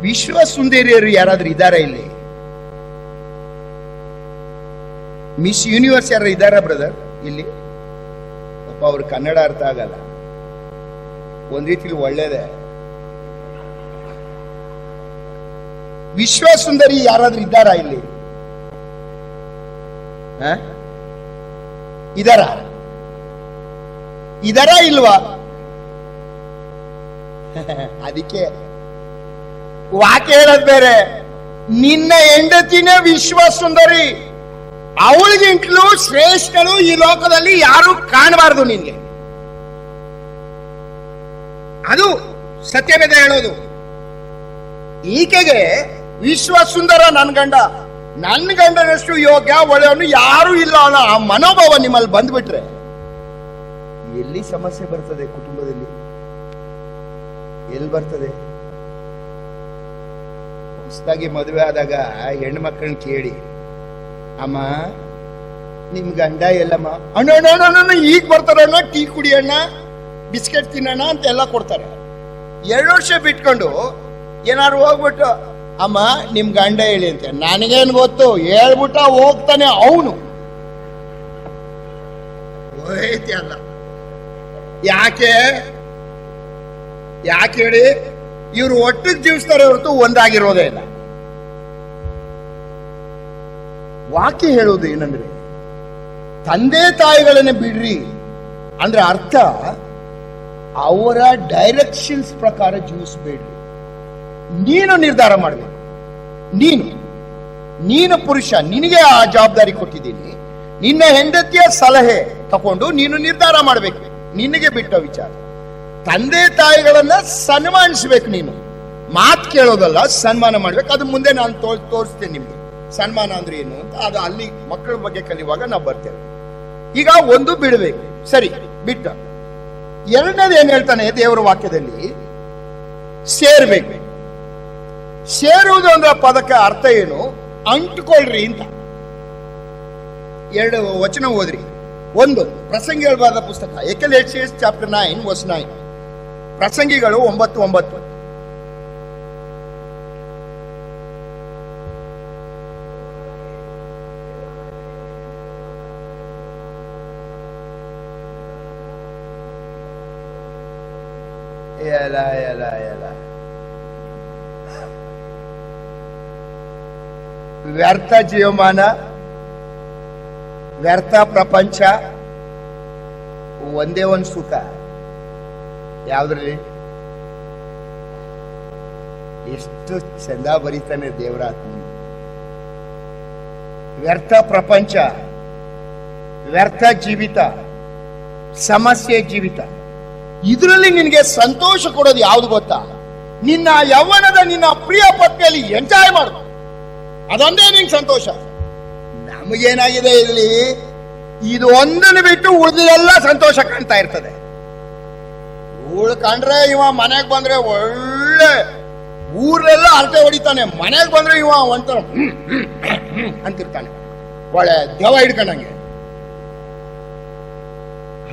ವಿಶ್ವ ಸುಂದರಿಯರು ಯಾರಾದ್ರೂ ಇದ್ದಾರಾ ಇಲ್ಲಿ? ಮಿಸ್ ಯೂನಿವರ್ಸ್ ಯಾರು ಇದ್ದಾರಾ ಬ್ರದರ್ ಇಲ್ಲಿ? ಪಾಪ ಅವ್ರ ಕನ್ನಡ ಅರ್ಥ ಆಗಲ್ಲ. ಒಂದ್ ರೀತಿಲಿ ಒಳ್ಳೇದೆ. ವಿಶ್ವ ಸುಂದರಿ ಯಾರಾದ್ರೂ ಇದ್ದಾರಾ ಇಲ್ಲಿ? ಇದಾರಾ ಇಲ್ವಾ? ಅದಕ್ಕೆ ವಾಕ್ಯ ಹೇಳೋದ್ ಬೇರೆ. ನಿನ್ನ ಹೆಂಡತಿನೇ ವಿಶ್ವ ಸುಂದರಿ, ಅವಳಿಗಿಂತಲೂ ಶ್ರೇಷ್ಠಳು ಈ ಲೋಕದಲ್ಲಿ ಯಾರು ಕಾಣಬಾರದು ನಿನ್ಗೆ. ಅದು ಸತ್ಯವೇದ ಹೇಳೋದು. ಈಕೆಗೆ ವಿಶ್ವ ಸುಂದರ ನನ್ನ ಗಂಡನಷ್ಟು ಯೋಗ್ಯ ಒಳ್ಳೆಯವನು ಯಾರು ಇಲ್ಲ ಅನ್ನೋ ಆ ಮನೋಭಾವ ನಿಮ್ಮಲ್ಲಿ ಬಂದ್ಬಿಟ್ರೆ ಎಲ್ಲಿ ಸಮಸ್ಯೆ ಬರ್ತದೆ? ಕುಟುಂಬದಲ್ಲಿ ಎಲ್ಲಿ ಬರ್ತದೆ? ಹೊಸದಾಗಿ ಮದುವೆ ಆದಾಗ ಹೆಣ್ಣು ಮಕ್ಕಳನ್ನ ಕೇಳಿ, ಅಮ್ಮ ನಿಮ್ ಗಂಡ ಎಲ್ಲಮ್ಮ ಅಣ್ಣ ಈಗ ಬರ್ತಾರಣ್ಣ, ಟೀ ಕುಡಿಯೋಣ, ಬಿಸ್ಕೆಟ್ ತಿನ್ನೋಣ ಅಂತ ಎಲ್ಲ ಕೊಡ್ತಾರೆ. 2 ವರ್ಷ ಬಿಟ್ಕೊಂಡು ಏನಾದ್ರು ಹೋಗ್ಬಿಟ್ಟು ಅಮ್ಮ ನಿಮ್ ಗಂಡ ಹೇಳಿ ಅಂತ, ನನಗೇನು ಗೊತ್ತು, ಹೇಳ್ಬಿಟ್ಟ ಹೋಗ್ತಾನೆ ಅವನು. ಹೋಯ್ತಿ ಅಲ್ಲ. ಯಾಕೆ ಹೇಳಿ? ಇವ್ರು ಒಟ್ಟಿಗೆ ಜೀವಿಸ್ತಾರೆ ಹೊರತು ಒಂದಾಗಿರೋದೇ ಇಲ್ಲ. ವಾಕ್ಯ ಹೇಳೋದು ಏನಂದ್ರೆ, ತಂದೆ ತಾಯಿಗಳನ್ನ ಬಿಡ್ರಿ ಅಂದ್ರೆ ಅರ್ಥ ಅವರ ಡೈರೆಕ್ಷನ್ಸ್ ಪ್ರಕಾರ ಜೀವಿಸಬೇಡ್ರಿ. ನೀನು ನಿರ್ಧಾರ ಮಾಡಬೇಕು. ನೀನು ಪುರುಷ, ನಿನಗೆ ಆ ಜವಾಬ್ದಾರಿ ಕೊಟ್ಟಿದ್ದೀನಿ. ನಿನ್ನ ಹೆಂಡತಿಯ ಸಲಹೆ ತಕೊಂಡು ನೀನು ನಿರ್ಧಾರ ಮಾಡಬೇಕು. ನಿನಗೆ ಬಿಟ್ಟ ವಿಚಾರ. ತಂದೆ ತಾಯಿಗಳನ್ನ ಸನ್ಮಾನಿಸ್ಬೇಕು. ನೀನು ಮಾತು ಕೇಳೋದಲ್ಲ, ಸನ್ಮಾನ ಮಾಡ್ಬೇಕು. ಅದು ಮುಂದೆ ನಾನು ತೋರಿಸ್ತೇನೆ ನಿಮ್ಗೆ ಸನ್ಮಾನ ಅಂದ್ರೆ ಏನು ಅಂತ. ಅದು ಅಲ್ಲಿ ಮಕ್ಕಳ ಬಗ್ಗೆ ಕಲಿಯುವಾಗ ನಾವು ಬರ್ತೇವೆ. ಈಗ ಒಂದು ಬಿಡಬೇಕು, ಸರಿ ಬಿಟ್ಟ. ಎರಡನೇದು ಏನ್ ಹೇಳ್ತಾನೆ ದೇವರ ವಾಕ್ಯದಲ್ಲಿ? ಸೇರ್ಬೇಕು. ಸೇರುವುದು ಅಂದ್ರೆ ಪದಕ್ಕೆ ಅರ್ಥ ಏನು? ಅಂಟ್ಕೊಳ್ರಿ ಅಂತ. 2 ವಚನ ಓದ್ರಿ. ಒಂದು ಪ್ರಸಂಗಿಗಳು ಬರೆದ ಪುಸ್ತಕ ಎಕ್ಲೆಸಿಯಾಸ್ ಚಾಪ್ಟರ್ 9 verse 9. ಪ್ರಸಂಗಿಗಳು 9:9. ವ್ಯರ್ಥ ಜೀವಮಾನ, ವ್ಯರ್ಥ ಪ್ರಪಂಚ, ಒಂದೇ ಒಂದು ಸುಖ. ಯಾವ್ದ್ರಲ್ಲಿ? ಎಷ್ಟು ಚಂದ ಬರೀತಾನೆ ದೇವರಾತ್ಮ. ವ್ಯರ್ಥ ಪ್ರಪಂಚ, ವ್ಯರ್ಥ ಜೀವಿತ, ಸಮಸ್ಯೆ ಜೀವಿತ. ಇದರಲ್ಲಿ ನಿನಗೆ ಸಂತೋಷ ಕೊಡೋದು ಯಾವ್ದು ಗೊತ್ತಾ? ನಿನ್ನ ಯೌವನದ ನಿನ್ನ ಪ್ರಿಯ ಪತ್ನಿಯಲ್ಲಿ ಎಂಜಾಯ್ ಮಾಡು, ಅದೊಂದೇ ನಿಂಗೆ ಸಂತೋಷ. ನಮಗೇನಾಗಿದೆ ಇಲ್ಲಿ? ಇದು ಒಂದನ್ನು ಬಿಟ್ಟು ಉಳಿದೆಲ್ಲ ಸಂತೋಷ ಕಾಣ್ತಾ ಇರ್ತದೆ. ಕಂಡ್ರೆ ಇವ ಮನೆಗೆ ಬಂದ್ರೆ ಒಳ್ಳೆ ಊರೆಲ್ಲ ಅಳತೆ ಹೊಡಿತಾನೆ, ಮನೆಗೆ ಬಂದ್ರೆ ಇವ ಒಂಥರ ಅಂತಿರ್ತಾನೆ, ಒಳ್ಳೆ ದೇವ ಹಿಡ್ಕೊಂಡಂಗೆ.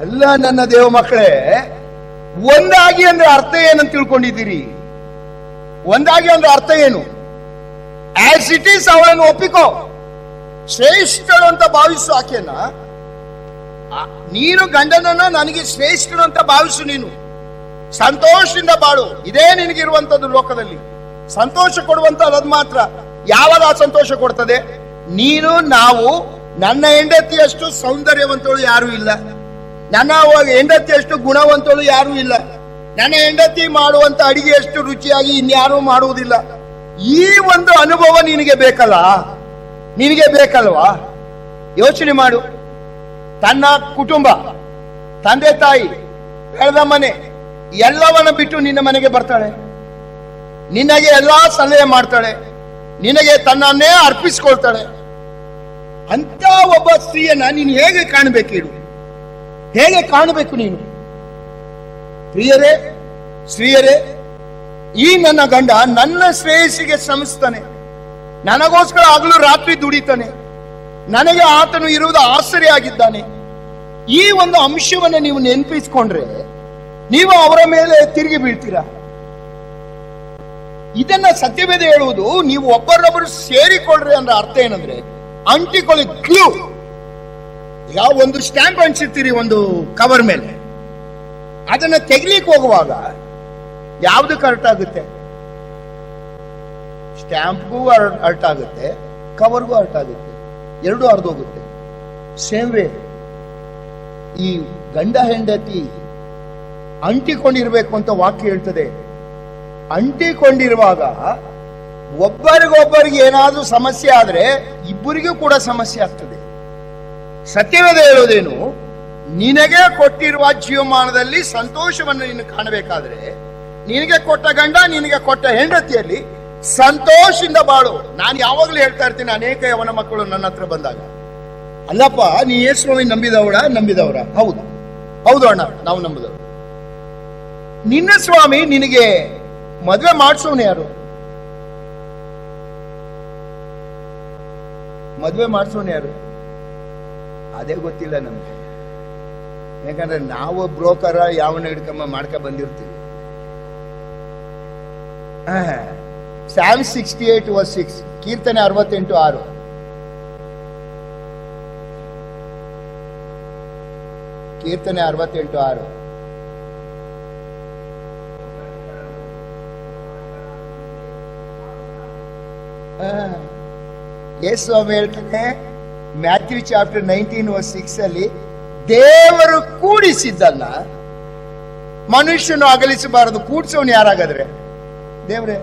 ಅಲ್ಲ ನನ್ನ ದೇವ ಮಕ್ಕಳೇ, ಒಂದಾಗಿ ಅಂದ್ರೆ ಅರ್ಥ ಏನಂತ ತಿಳ್ಕೊಂಡಿದ್ದೀರಿ? ಒಂದಾಗಿ ಅಂದ್ರೆ ಅರ್ಥ ಏನು? ಆಸ್ ಇಟ್ ಈಸ್ ಅವಳನ್ನು ಒಪ್ಪಿಕೋ, ಶ್ರೇಷ್ಠಳು ಅಂತ ಭಾವಿಸು ಆಕೆಯನ್ನ. ನೀನು ಗಂಡನನ್ನ ನನಗೆ ಶ್ರೇಷ್ಠಳು ಅಂತ ಭಾವಿಸು. ನೀನು ಸಂತೋಷದಿಂದ ಬಾಳು. ಇದೇ ನಿನಗಿರುವಂತದ್ದು ಲೋಕದಲ್ಲಿ. ಸಂತೋಷ ಕೊಡುವಂತದ್ದು ಮಾತ್ರ. ಯಾವಾಗ ಆ ಸಂತೋಷ ಕೊಡ್ತದೆ? ನಾವು ನನ್ನ ಹೆಂಡತಿಯಷ್ಟು ಸೌಂದರ್ಯವಂತಳು ಯಾರು ಇಲ್ಲ, ನನ್ನ ಹೆಂಡತಿಯಷ್ಟು ಗುಣವಂತಳು ಯಾರು ಇಲ್ಲ, ನನ್ನ ಹೆಂಡತಿ ಮಾಡುವಂತ ಅಡಿಗೆಯಷ್ಟು ರುಚಿಯಾಗಿ ಇನ್ಯಾರು ಮಾಡುವುದಿಲ್ಲ. ಈ ಒಂದು ಅನುಭವ ನಿನಗೆ ಬೇಕಲ್ಲ? ನಿನಗೆ ಬೇಕಲ್ವಾ? ಯೋಚನೆ ಮಾಡು. ತನ್ನ ಕುಟುಂಬ, ತಂದೆ ತಾಯಿ, ಬೆಳೆದ ಮನೆ ಎಲ್ಲವನ್ನ ಬಿಟ್ಟು ನಿನ್ನ ಮನೆಗೆ ಬರ್ತಾಳೆ, ನಿನಗೆ ಎಲ್ಲಾ ಸಲಹೆ ಮಾಡ್ತಾಳೆ, ನಿನಗೆ ತನ್ನನ್ನೇ ಅರ್ಪಿಸ್ಕೊಳ್ತಾಳೆ. ಅಂತ ಒಬ್ಬ ಸ್ತ್ರೀಯನ್ನ ನೀನು ಹೇಗೆ ಕಾಣಬೇಕು? ಇಡು, ಹೇಗೆ ಕಾಣಬೇಕು ನೀನು? ಸ್ತ್ರೀಯರೇ, ಈ ನನ್ನ ಗಂಡ ನನ್ನ ಶ್ರೇಯಸ್ಸಿಗೆ ಶ್ರಮಿಸ್ತಾನೆ, ನನಗೋಸ್ಕರ ಹಗಲು ರಾತ್ರಿ ದುಡಿತಾನೆ, ನನಗೆ ಆತನು ಇರುವುದು ಆಶ್ಚರ್ಯ ಆಗಿದ್ದಾನೆ. ಈ ಒಂದು ಅಂಶವನ್ನು ನೀವು ನೆನಪಿಸಿಕೊಂಡ್ರೆ ನೀವು ಅವರ ಮೇಲೆ ತಿರುಗಿ ಬೀಳ್ತೀರಾ. ಇದನ್ನ ಸತ್ಯವೇದ ಹೇಳುವುದು, ನೀವು ಒಬ್ಬರೊಬ್ಬರು ಸೇರಿಕೊಳ್ಳ್ರಿ ಅಂದ್ರೆ ಅರ್ಥ ಏನಂದ್ರೆ ಅಂಟಿಕೊಳ್ಳಿ. ಗ್ಲೂ. ಈಗ ಒಂದು ಸ್ಟ್ಯಾಂಪ್ ಅಂಟಿಸಿರ್ತೀರಿ ಒಂದು ಕವರ್ ಮೇಲೆ, ಅದನ್ನ ತೆಗಿಲಿಕ್ಕೆ ಹೋಗುವಾಗ ಯಾವ್ದಕ್ಕೆ ಅರ್ಥ ಆಗುತ್ತೆ? ಸ್ಟ್ಯಾಂಪ್ಗೂ ಅರ್ಥ ಆಗುತ್ತೆ, ಕವರ್ಗೂ ಅರ್ಥ ಆಗುತ್ತೆ, ಎರಡೂ ಅರ್ಧೋಗುತ್ತೆ. ಸೇಮ್ ವೇ ಈ ಗಂಡ ಹೆಂಡತಿ ಅಂಟಿಕೊಂಡಿರ್ಬೇಕು ಅಂತ ವಾಕ್ಯ ಹೇಳ್ತದೆ. ಅಂಟಿಕೊಂಡಿರುವಾಗ ಒಬ್ಬರಿಗೊಬ್ಬರಿಗೆ ಏನಾದ್ರೂ ಸಮಸ್ಯೆ ಆದ್ರೆ ಇಬ್ಬರಿಗೂ ಕೂಡ ಸಮಸ್ಯೆ ಆಗ್ತದೆ. ಸತ್ಯವೇದ ಹೇಳೋದೇನು? ನಿನಗೆ ಕೊಟ್ಟಿರುವ ಜೀವಮಾನದಲ್ಲಿ ಸಂತೋಷವನ್ನು ನೀನು ಕಾಣಬೇಕಾದ್ರೆ ನಿನಗೆ ಕೊಟ್ಟ ಗಂಡ, ನಿನಗೆ ಕೊಟ್ಟ ಹೆಂಡತಿಯಲ್ಲಿ ಸಂತೋಷದಿಂದ ಬಾಳು. ನಾನು ಯಾವಾಗಲೂ ಹೇಳ್ತಾ ಇರ್ತೀನಿ, ಅನೇಕ ಯವನ ಮಕ್ಕಳು ನನ್ನ ಹತ್ರ ಬಂದಾಗ, ಅಲ್ಲಪ್ಪ ನೀ ಯೇಸುಸ್ವಾಮಿ ನಂಬಿದವರ? ಹೌದು ಅಣ್ಣ, ನಾವು ನಂಬಿದವರು. ನಿನ್ನ ಸ್ವಾಮಿ ನಿನಗೆ ಮದುವೆ ಮಾಡಿಸೋನು ಯಾರು? ಮದುವೆ ಮಾಡಿಸೋನು ಯಾರು? ಅದೇ ಗೊತ್ತಿಲ್ಲ ನಮ್ಗೆ. ಯಾಕಂದ್ರೆ ನಾವು ಬ್ರೋಕರ ಯಾವನ್ನ ಹಿಡ್ಕೊಂಬ ಮಾಡ್ಕೊ ಬಂದಿರ್ತೀವಿ. Psalm 68:6, ಕೀರ್ತನೆ 68:6. ಕೀರ್ತನೆ 68:6. ಯೇಸು ಸ್ವಾಮಿ ಹೇಳ್ತಾನೆ ಮ್ಯಾಥ್ಯೂ ಚಾಪ್ಟರ್ 19:6 ಅಲ್ಲಿ, ದೇವರು ಕೂಡಿಸಿದ್ದಲ್ಲ ಮನುಷ್ಯನು ಅಗಲಿಸಬಾರದು. ಕೂಡಿಸೋನು ಯಾರಾಗಾದ್ರೆ? ದೇವ್ರೆ.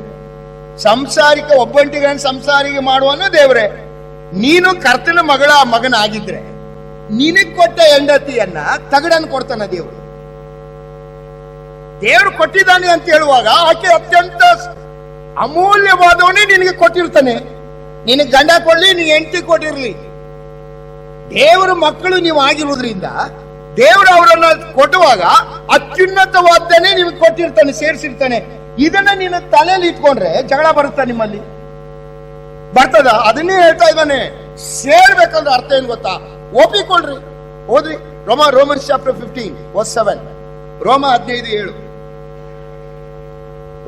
ಸಂಸಾರಿಕ ಒಬ್ಬಂಟಿಗಳನ್ನು ಸಂಸಾರಿಗೆ ಮಾಡುವನು ದೇವ್ರೆ. ನೀನು ಕರ್ತನ ಮಗನಾಗಿದ್ರೆ ನಿನಗ್ ಕೊಟ್ಟ ಹೆಂಡತಿಯನ್ನ ತಗಡನ್ನು ಕೊಡ್ತಾನ ದೇವರು. ದೇವರು ಕೊಟ್ಟಿದ್ದಾನೆ ಅಂತ ಹೇಳುವಾಗ ಆಕೆ ಅತ್ಯಂತ ಅಮೂಲ್ಯವಾದವನೇ ನಿನಗೆ ಕೊಟ್ಟಿರ್ತಾನೆ. ನಿನಗೆ ಗಂಡ ಕೊಡ್ಲಿ, ನೀ ಹೆಂಡತಿ ಕೊಟ್ಟಿರ್ಲಿ, ದೇವರ ಮಕ್ಕಳು ನೀವು ಆಗಿರುವುದರಿಂದ ದೇವರು ಅವರನ್ನ ಕೊಟ್ಟುವಾಗ ಅತ್ಯುನ್ನತವಾದನೇ ನಿಮ್ಗೆ ಕೊಟ್ಟಿರ್ತಾನೆ, ಸೇರಿಸಿರ್ತಾನೆ. ಇದನ್ನ ನೀನು ತಲೆಯಲ್ಲಿ ಇಟ್ಕೊಂಡ್ರೆ ಜಗಳ ಬರುತ್ತಾ ನಿಮ್ಮಲ್ಲಿ? ಬರ್ತದ? ಅದನ್ನೇ ಹೇಳ್ತಾ ಇದ್ದಾನೆ. ಸೇರ್ಬೇಕಂದ್ರೆ ಅರ್ಥ ಏನ್ ಗೊತ್ತಾ? ಒಪ್ಪಿಕೊಳ್ರಿ. ಓದ್ರಿ ರೋಮನ್ಸ್ ಚಾಪ್ಟರ್ 15:7. ರೋಮ 15:7.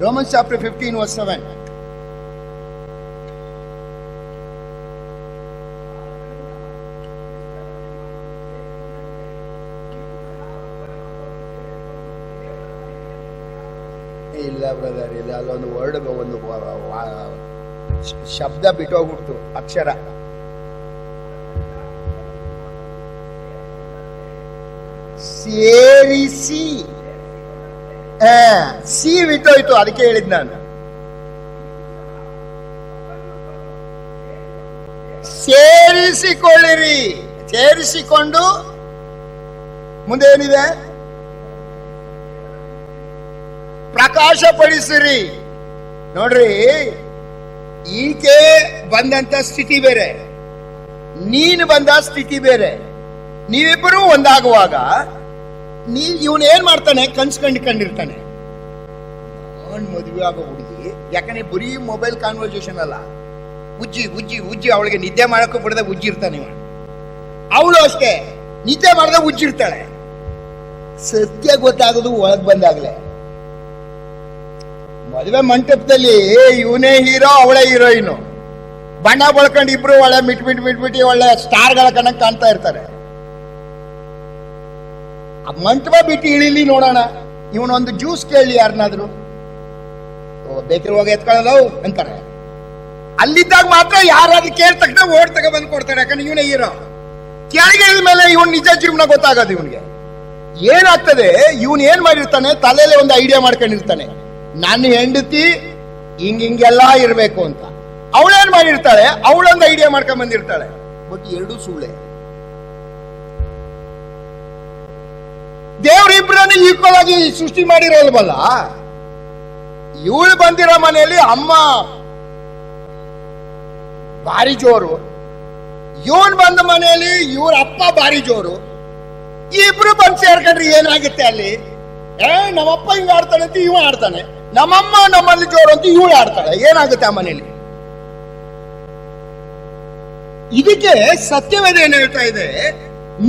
Romans chapter 15:7. ಇಲ್ಲ ಬ್ರದರ್, ಇಲ್ಲ, ಅಲ್ಲೊಂದು ವರ್ಡ್, ಒಂದು ಶಬ್ದ ಬಿಟ್ಟೋಗ್ಬಿಡ್ತು, ಅಕ್ಷರ. ಸೇರಿಸಿ, ಸಿ ಬಿಟ್ಟೋಯ್ತು, ಅದಕ್ಕೆ ಹೇಳಿದ್ ನಾನು. ಸೇರಿಸಿಕೊಳ್ಳಿರಿ, ಸೇರಿಸಿಕೊಂಡು ಮುಂದೆ ಏನಿದೆ? ಪ್ರಕಾಶಪಡಿಸಿರಿ. ನೋಡ್ರಿ, ಈಕೆ ಬಂದಂತ ಸ್ಥಿತಿ ಬೇರೆ, ನೀನು ಬಂದ ಸ್ಥಿತಿ ಬೇರೆ. ನೀವಿಬ್ಬರು ಒಂದಾಗುವಾಗ ಇವನ್ ಏನ್ ಮಾಡ್ತಾನೆ? ಕಂಡಿರ್ತಾನೆ, ನಾನ್ ಮದುವೆ ಆಗೋ ಹುಡುಗಿ. ಯಾಕಂದ್ರೆ ಬರೀ ಮೊಬೈಲ್ ಕಾನ್ವರ್ಸೇಷನ್ ಅಲ್ಲ, ಉಜ್ಜಿ ಉಜ್ಜಿ ಉಜ್ಜಿ ಅವಳಿಗೆ ನಿದ್ದೆ ಮಾಡಕ್ಕೂ ಬಿಡದೆ ಉಜ್ಜಿರ್ತಾನೆ. ಅವಳು ಅಷ್ಟೇ, ನಿದ್ದೆ ಮಾಡದೆ ಉಜ್ಜಿರ್ತಾಳೆ. ಸತ್ಯ ಗೊತ್ತಾಗೋದು ಒಳಗ್ ಬಂದಾಗ್ಲೇ. ಮದುವೆ ಮಂಟಪದಲ್ಲಿ ಇವನೇ ಹೀರೋ, ಅವಳೇ ಹೀರೋಯಿನು. ಬಣ್ಣ ಬಳ್ಕೊಂಡು ಇಬ್ರು ಒಳ್ಳೆ ಮಿಟ್ಬಿಟ್ಟು ಒಳ್ಳೆ ಸ್ಟಾರ್ಗಳ ಕಣಕ್ ಕಾಣ್ತಾ ಇರ್ತಾರೆ. ಆ ಮಂಟಪ ಬಿಟ್ಟು ಇಳಿಲಿ ನೋಡೋಣ. ಇವನೊಂದು ಜ್ಯೂಸ್ ಕೇಳಿ ಯಾರನ್ನಾದ್ರು, ಬೇಕರಿ ಹೋಗಿ ಎತ್ಕೊಳ್ಳೋದು ಅಂತಾರೆ. ಅಲ್ಲಿದ್ದಾಗ ಮಾತ್ರ ಯಾರಾದ್ರೂ ಕೇಳಿ ತಕ್ಷಣ ಓಡ್ ತಗ ಬಂದು ಕೊಡ್ತಾರೆ. ಯಾಕಂದ್ರೆ ಇವನೇ ಹೀರೋ. ಕೆಳಗೆ ಇಳಿದ ಮೇಲೆ ಇವನ್ ನಿಜ ಜೀವನ ಗೊತ್ತಾಗೋದು ಇವನ್ಗೆ. ಏನಾಗ್ತದೆ? ಇವನ್ ಏನ್ ಮಾಡಿರ್ತಾನೆ? ತಲೆಯಲ್ಲಿ ಒಂದು ಐಡಿಯಾ ಮಾಡ್ಕೊಂಡಿರ್ತಾನೆ, ನನ್ನ ಹೆಂಡತಿ ಹಿಂಗೆಲ್ಲ ಇರ್ಬೇಕು ಅಂತ. ಅವಳೇನ್ ಮಾಡಿರ್ತಾಳೆ? ಅವಳೊಂದು ಐಡಿಯಾ ಮಾಡ್ಕೊಂಡ್ ಬಂದಿರ್ತಾಳೆ. ಬಟ್ ಎರಡು ಸುಳ್ಳೆ. ದೇವ್ರಿಬ್ರನ್ನ ಈಕ್ವಲ್ ಆಗಿ ಸೃಷ್ಟಿ ಮಾಡಿರೋಲ್ವಲ್ಲ. ಇವಳು ಬಂದಿರೋ ಮನೆಯಲ್ಲಿ ಅಮ್ಮ ಭಾರಿ ಜೋರು, ಇವನ್ ಬಂದ ಮನೆಯಲ್ಲಿ ಇವ್ರ ಅಪ್ಪ ಭಾರಿ ಜೋರು. ಇಬ್ರು ಬಂದು ಸೇರ್ಕೊಂಡ್ರೆ ಏನಾಗುತ್ತೆ ಅಲ್ಲಿ? ನಮ್ಮಪ್ಪ ಹಿಂಗ ಆಡ್ತಾನೆ ಅಂತ ಇವ ಆಡ್ತಾನೆ, ನಮ್ಮಮ್ಮ ನಮ್ಮಲ್ಲಿ ಜೋರು ಅಂತ ಇವಳು ಆಡ್ತಾಳೆ. ಏನಾಗುತ್ತೆ ಆ ಮನೆಯಲ್ಲಿ? ಇದಕ್ಕೆ ಸತ್ಯವೇದ ಏನ್ ಹೇಳ್ತಾ ಇದೆ?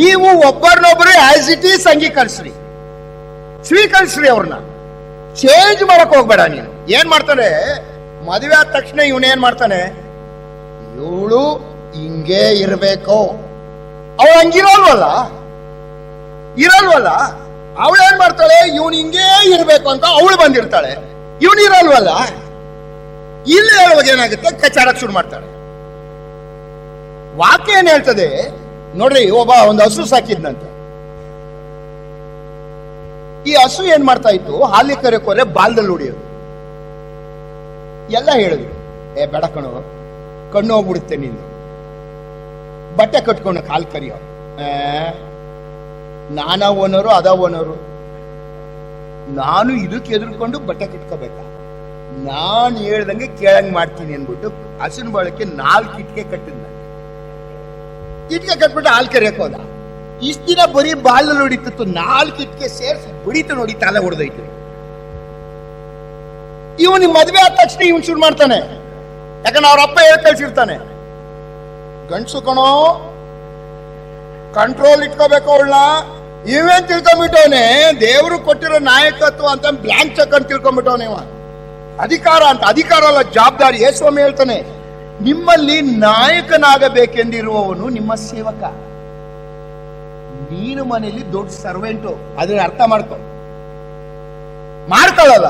ನೀವು ಒಬ್ಬರನ್ನೊಬ್ಬರು ಆಸ್ ಇಟ್ ಈಸ್ ಅಂಗೀಕರಿಸ್ರಿ, ಸ್ವೀಕರಿಸ್ರಿ. ಅವ್ರನ್ನ ಚೇಂಜ್ ಮಾಡಕ್ ಹೋಗ್ಬೇಡ. ನೀನು ಏನ್ ಮಾಡ್ತಾನೆ? ಮದುವೆ ಆದ ತಕ್ಷಣ ಇವನೇನ್ ಮಾಡ್ತಾನೆ? ಇವಳು ಹಿಂಗೇ ಇರ್ಬೇಕು. ಅವಳು ಹಂಗಿರೋಲ್ವಲ್ಲ, ಇರಲ್ವಲ್ಲ. ಅವಳೇನ್ ಮಾಡ್ತಾಳೆ? ಇವನು ಹಿಂಗೇ ಇರ್ಬೇಕು ಅಂತ ಅವಳು ಬಂದಿರ್ತಾಳೆ, ಇವನು ಇರಲ್ವಲ್ಲ. ಇಲ್ಲಿ ಹೇಳುವಾಗ ಏನಾಗುತ್ತೆ? ಕಚಾಡಕ್ ಶುರು ಮಾಡ್ತಾಳೆ. ವಾಕ್ಯ ಏನ್ ಹೇಳ್ತದೆ ನೋಡ್ರಿ? ಒಂದು ಹಸು ಸಾಕಿದ್ನಂತೆ. ಈ ಹಸು ಏನ್ ಮಾಡ್ತಾ ಇತ್ತು? ಹಾಲಿ ಕರೆಕೋರೆ ಬಾಲ್ದಲ್ಲಿ ಹೊಡಿಯೋದು. ಎಲ್ಲ ಹೇಳಿದ್ರು, ಬೇಡ ಕಣೋ, ಕಣ್ಣು ಹೋಗ್ಬಿಡುತ್ತೆ ನಿಂದು, ಬಟ್ಟೆ ಕಟ್ಕೊಂಡು ಹಾಲು ಕರಿಯೋ. ನಾನಾ ಓನರು, ಅದ ಓನರು, ನಾನು ಇದಕ್ಕೆ ಎದುರ್ಕೊಂಡು ಬಟ್ಟೆ ಕಟ್ಕೋಬೇಕ? ನಾನು ಹೇಳ್ದಂಗೆ ಕೇಳಂಗ್ ಮಾಡ್ತೀನಿ ಅನ್ಬಿಟ್ಟು ಹಸಿನ ಬಳಕೆ 4 ಇಟ್ಕೆ ಕಟ್ಟಿದ್ನ. ಇಟ್ಕೆ ಕಟ್ಬಿಟ್ಟು ಹಾಲು ಕರಿಯಕ್ ಹೋದ. ಇಷ್ಟ ದಿನ ಬರೀ ಬಾಲಲ್ಲಿ ಹೊಡಿತಿತ್ತು, 4 ಇಟ್ಕೆ ಸೇರಿಸಿ ಬಿಡಿತು ನೋಡಿ, ತಲೆ ಹೊಡೆದೈತು. ಇವನ್ ಮದ್ವೆ ಆದ ತಕ್ಷಣ ಇವನ್ ಶುರು ಮಾಡ್ತಾನೆ. ಯಾಕಂದ್ರೆ ಅವ್ರ ಅಪ್ಪ ಹೇಳಿ ಕಳ್ಸಿರ್ತಾನೆ, ಗಂಡ್ಸು ಕಣೋ ಕಂಟ್ರೋಲ್ ಇಟ್ಕೋಬೇಕು ಅವಳನ್ನ. ಇವೇನ್ ತಿಳ್ಕೊಂಡ್ಬಿಟ್ಟವನೆ ದೇವರು ಕೊಟ್ಟಿರೋ ನಾಯಕತ್ವ ಅಂತ ಬ್ಲಾಂಕ್ ಚೆಕ್ ಅಂತ ತಿಳ್ಕೊಂಡ್ಬಿಟ್ಟವನೆ ಇವ. ಅಧಿಕಾರ ಅಂತ, ಅಧಿಕಾರ ಅಲ್ಲ, ಜವಾಬ್ದಾರಿ. ಯೇಸ್ವಾಮಿ ಹೇಳ್ತಾನೆ, ನಿಮ್ಮಲ್ಲಿ ನಾಯಕನಾಗಬೇಕೆಂದಿರುವವನು ನಿಮ್ಮ ಸೇವಕ. ನೀನು ಮನೆಯಲ್ಲಿ ದೊಡ್ಡ ಸರ್ವೆಂಟು, ಅದನ್ನ ಅರ್ಥ ಮಾಡ್ಕೊಳ್ಳಲ್ಲ.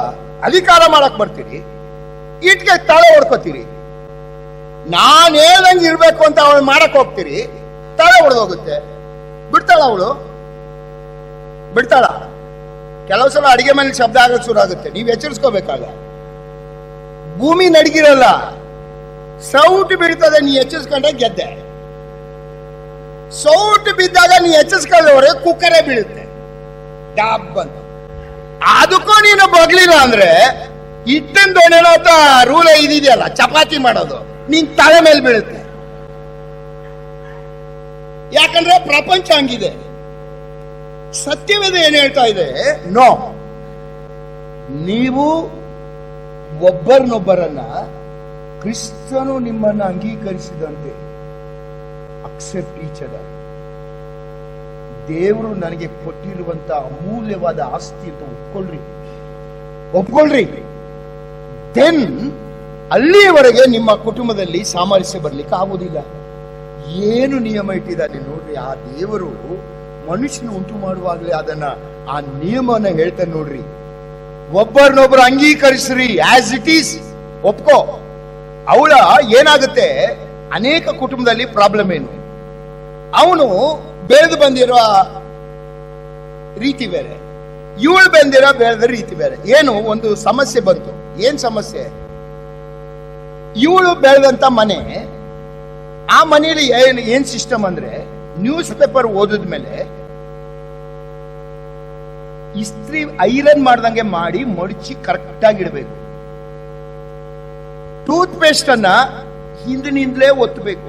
ಅಧಿಕಾರ ಮಾಡಕ್ ಬರ್ತೀರಿ, ಇಟ್ಗೆ ತಲೆ ಹೊಡ್ಕೋತೀರಿ. ನಾನ್ ಹೇಳ್ದಂಗೆ ಇರ್ಬೇಕು ಅಂತ ಅವಳು ಮಾಡಕ್ ಹೋಗ್ತೀರಿ, ತಲೆ ಹೊಡೆದೋಗುತ್ತೆ. ಬಿಡ್ತಾಳ ಅವಳು? ಬಿಡ್ತಾಳ? ಕೆಲವು ಸಲ ಅಡಿಗೆ ಮನೇಲಿ ಶಬ್ದ ಆಗೋದು ಶುರು ಆಗುತ್ತೆ, ನೀವ್ ಎಚ್ಚರಿಸ್ಕೋಬೇಕಾಗ. ಭೂಮಿ ನಡಗಿರಲ್ಲ, ಸೌಟು ಬೀಳ್ತದೆ, ನೀ ಎಚ್ಚರಿಸ್ಕೊಂಡ್ರೆ ಗೆದ್ದೆ. ಸೌಟು ಬಿದ್ದಾಗ ನೀ ಎಚ್ಚರಿಸ್ಕೊಂಡವ್ರೆ ಕುಕ್ಕರೇ ಬೀಳುತ್ತೆ ಡಾಬ್ ಅಂತ. ಅದಕ್ಕೂ ನೀನು ಬಗ್ಲಿಲ್ಲ ಅಂದ್ರೆ ಹಿಟ್ಟಿನ ದೊಣ್ಣೆನೋ ಅಂತ ರೂಲ್ ಇದೆಯಲ್ಲ, ಚಪಾತಿ ಮಾಡೋದು, ನಿನ್ ತಲೆ ಮೇಲೆ ಬೀಳುತ್ತೆ. ಯಾಕಂದ್ರೆ ಪ್ರಪಂಚ ಹಂಗಿದೆ. ಸತ್ಯವೇದ ಏನ್ ಹೇಳ್ತಾ ಇದೆ? ನೋ, ನೀವು ಒಬ್ಬರನ್ನೊಬ್ಬರನ್ನ ಕ್ರಿಸ್ತನು ನಿಮ್ಮನ್ನ ಅಂಗೀಕರಿಸಿದಂತೆ ಅಕ್ಸೆಪ್ಟ್ ಈಚ್ ಅದರ್. ದೇವರು ನನಗೆ ಕೊಟ್ಟಿರುವಂತ ಅಮೂಲ್ಯವಾದ ಆಸ್ತಿ ಅಂತ ಒಪ್ಕೊಳ್ರಿ. ದೆನ್ ಅಲ್ಲಿಯವರೆಗೆ ನಿಮ್ಮ ಕುಟುಂಬದಲ್ಲಿ ಸಾಮರಸ್ಯ ಬರ್ಲಿಕ್ಕೆ ಆಗುವುದಿಲ್ಲ. ಏನು ನಿಯಮ ಇಟ್ಟಿದ್ದಾನೆ ನೋಡ್ರಿ ಆ ದೇವರು. ಮನುಷ್ಯನ ಉಂಟು ಮಾಡುವಾಗಲೇ ಅದನ್ನ ಆ ನಿಯಮನ ಹೇಳ್ತಾನೆ ನೋಡ್ರಿ. ಒಬ್ಬರನ್ನೊಬ್ರು ಅಂಗೀಕರಿಸ್ರಿ, ಆಸ್ ಇಟ್ ಈಸ್ ಒಪ್ಕೋ. ಅವಳ ಏನಾಗುತ್ತೆ, ಅನೇಕ ಕುಟುಂಬದಲ್ಲಿ ಪ್ರಾಬ್ಲಮ್ ಏನು, ಅವನು ಬೆಳೆದು ಬಂದಿರೋ ರೀತಿ ಬೇರೆ, ಇವಳು ಬೆಳೆದ ರೀತಿ ಬೇರೆ. ಏನು ಒಂದು ಸಮಸ್ಯೆ ಬಂತು. ಏನ್ ಸಮಸ್ಯೆ? ಇವಳು ಬೆಳೆದಂತ ಮನೆ, ಆ ಮನೆಯಲ್ಲಿ ಏನ್ ಸಿಸ್ಟಮ್ ಅಂದ್ರೆ, ನ್ಯೂಸ್ ಪೇಪರ್ ಓದಿದ್ಮೇಲೆ ಇಸ್ತ್ರಿ ಐರನ್ ಮಾಡ್ದಂಗೆ ಮಾಡಿ ಮಡಚಿ ಕರೆಕ್ಟ್ ಆಗಿ ಇಡಬೇಕು. ಟೂತ್ ಪೇಸ್ಟ್ ಅನ್ನ ಹಿಂದಿನಿಂದಲೇ ಒತ್ತಬೇಕು,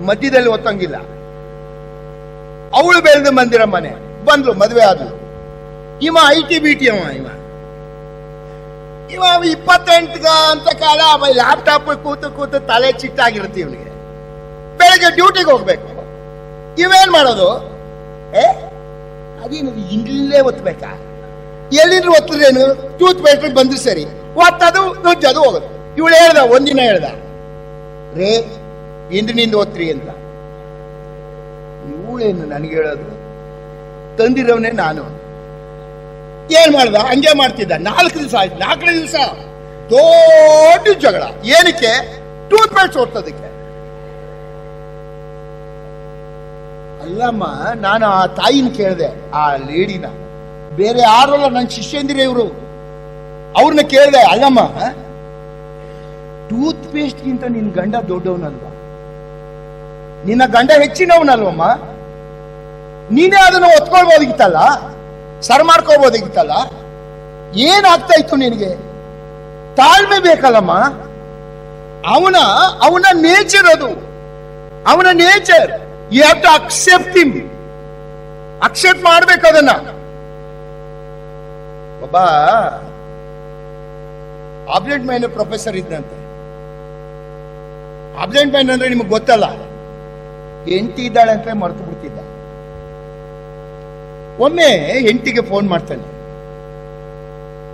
ಮಧ್ಯದಲ್ಲಿ ಒತ್ತಂಗಿಲ್ಲ. ಅವಳು ಬೆಳೆದು ಬಂದಿರೋ ಮನೆ, ಬಂದ್ಲು, ಮದುವೆ ಆದ್ಲು. ಇವ IT-BT ಇವ 28 ಅಂತ ಕಾಲ ಲ್ಯಾಪ್ಟಾಪ್ ಕೂತು ತಲೆ ಚಿಟ್ಟಾಗಿರುತ್ತೆ ಇವನಿಗೆ. ಬೆಳಗ್ಗೆ ಡ್ಯೂಟಿಗೆ ಹೋಗ್ಬೇಕು. ಇವೇನ್ ಮಾಡೋದು? ಅದೇನದು ಇಂಗ್ಲೇ ಒತ್ತಬೇಕಾ? ಎಲ್ಲಿಂದ್ರೆ ಒತ್ತರೇನು? ಟೂತ್ ಪೇಸ್ಟ್ ಬಂದ್ರೆ ಸರಿ, ಒತ್ತದು ನುಜ್ಜದು ಹೋಗುತ್ತೆ. ಇವಳು ಒಂದಿನ ಹೇಳ್ದ ರೇ ಇಂದಿನಿಂದ ಓದ್ರಿ ಅಂತ. ಇವಳೇನು ನನಗೆ ಹೇಳೋದು? ತಂದಿರೋವನೇ ನಾನು. ಏನ್ ಮಾಡ್ದ? ಹಂಗೆ ಮಾಡ್ತಿದ್ದ. 4 ದಿವಸ ಆಯ್ತು. 4ನೇ ದಿವಸ ದೊಡ್ಡ ಜಗಳ. ಏನಕ್ಕೆ? ಟೂತ್ ಪೇಸ್ಟ್ ಓದ್ತದಕ್ಕೆ. ಅಲ್ಲಮ್ಮ, ನಾನು ಆ ತಾಯಿನ ಕೇಳಿದೆ, ಆ ಲೇಡಿನ, ಬೇರೆ ಯಾರಲ್ಲ ನನ್ನ ಶಿಷ್ಯಂದಿರ ಇವರು, ಅವ್ರನ್ನ ಕೇಳಿದೆ, ಅಲ್ಲಮ್ಮ ಟೂತ್ ಪೇಸ್ಟ್ಗಿಂತ ನಿನ್ ಗಂಡ ದೊಡ್ಡವನಲ್ವಾ? ನಿನ್ನ ಗಂಡ ಹೆಚ್ಚಿನವನಲ್ವಮ್ಮ? ನೀನೇ ಅದನ್ನು ಒತ್ಕೊಳ್ಬೋದಿತ್ತಲ್ಲ, ಸರ್ ಮಾಡ್ಕೋಬೋದಿತ್ತಲ್ಲ. ಏನಾಗ್ತಾ ಇತ್ತು ನಿನಗೆ? ತಾಳ್ಮೆ ಬೇಕಲ್ಲಮ್ಮ. ಅವನ ನೇಚರ್ ಅದು, ಅವನ nature. You have to accept him. Accept ಮಾಡ್ಬೇಕು ಅದನ್ನ. ಒಬ್ಬ ಆಬ್ಜೆಕ್ಟ್ ಮೈನ್ ಪ್ರೊಫೆಸರ್ ಇದ್ದಂತೆ. ಆಬ್ಜೆಕ್ಟ್ ಮೈನ್ ಅಂದ್ರೆ ನಿಮಗೆ ಗೊತ್ತಲ್ಲ, ಹೆಂಡತಿ ಇದ್ದಾಳೆ ಅಂತ ಮರೆತು ಬಿಡ್ತಿದ್ದ. ಒಮ್ಮೆ ಹೆಂಡತಿಗೆ ಫೋನ್ ಮಾಡ್ತಾನೆ,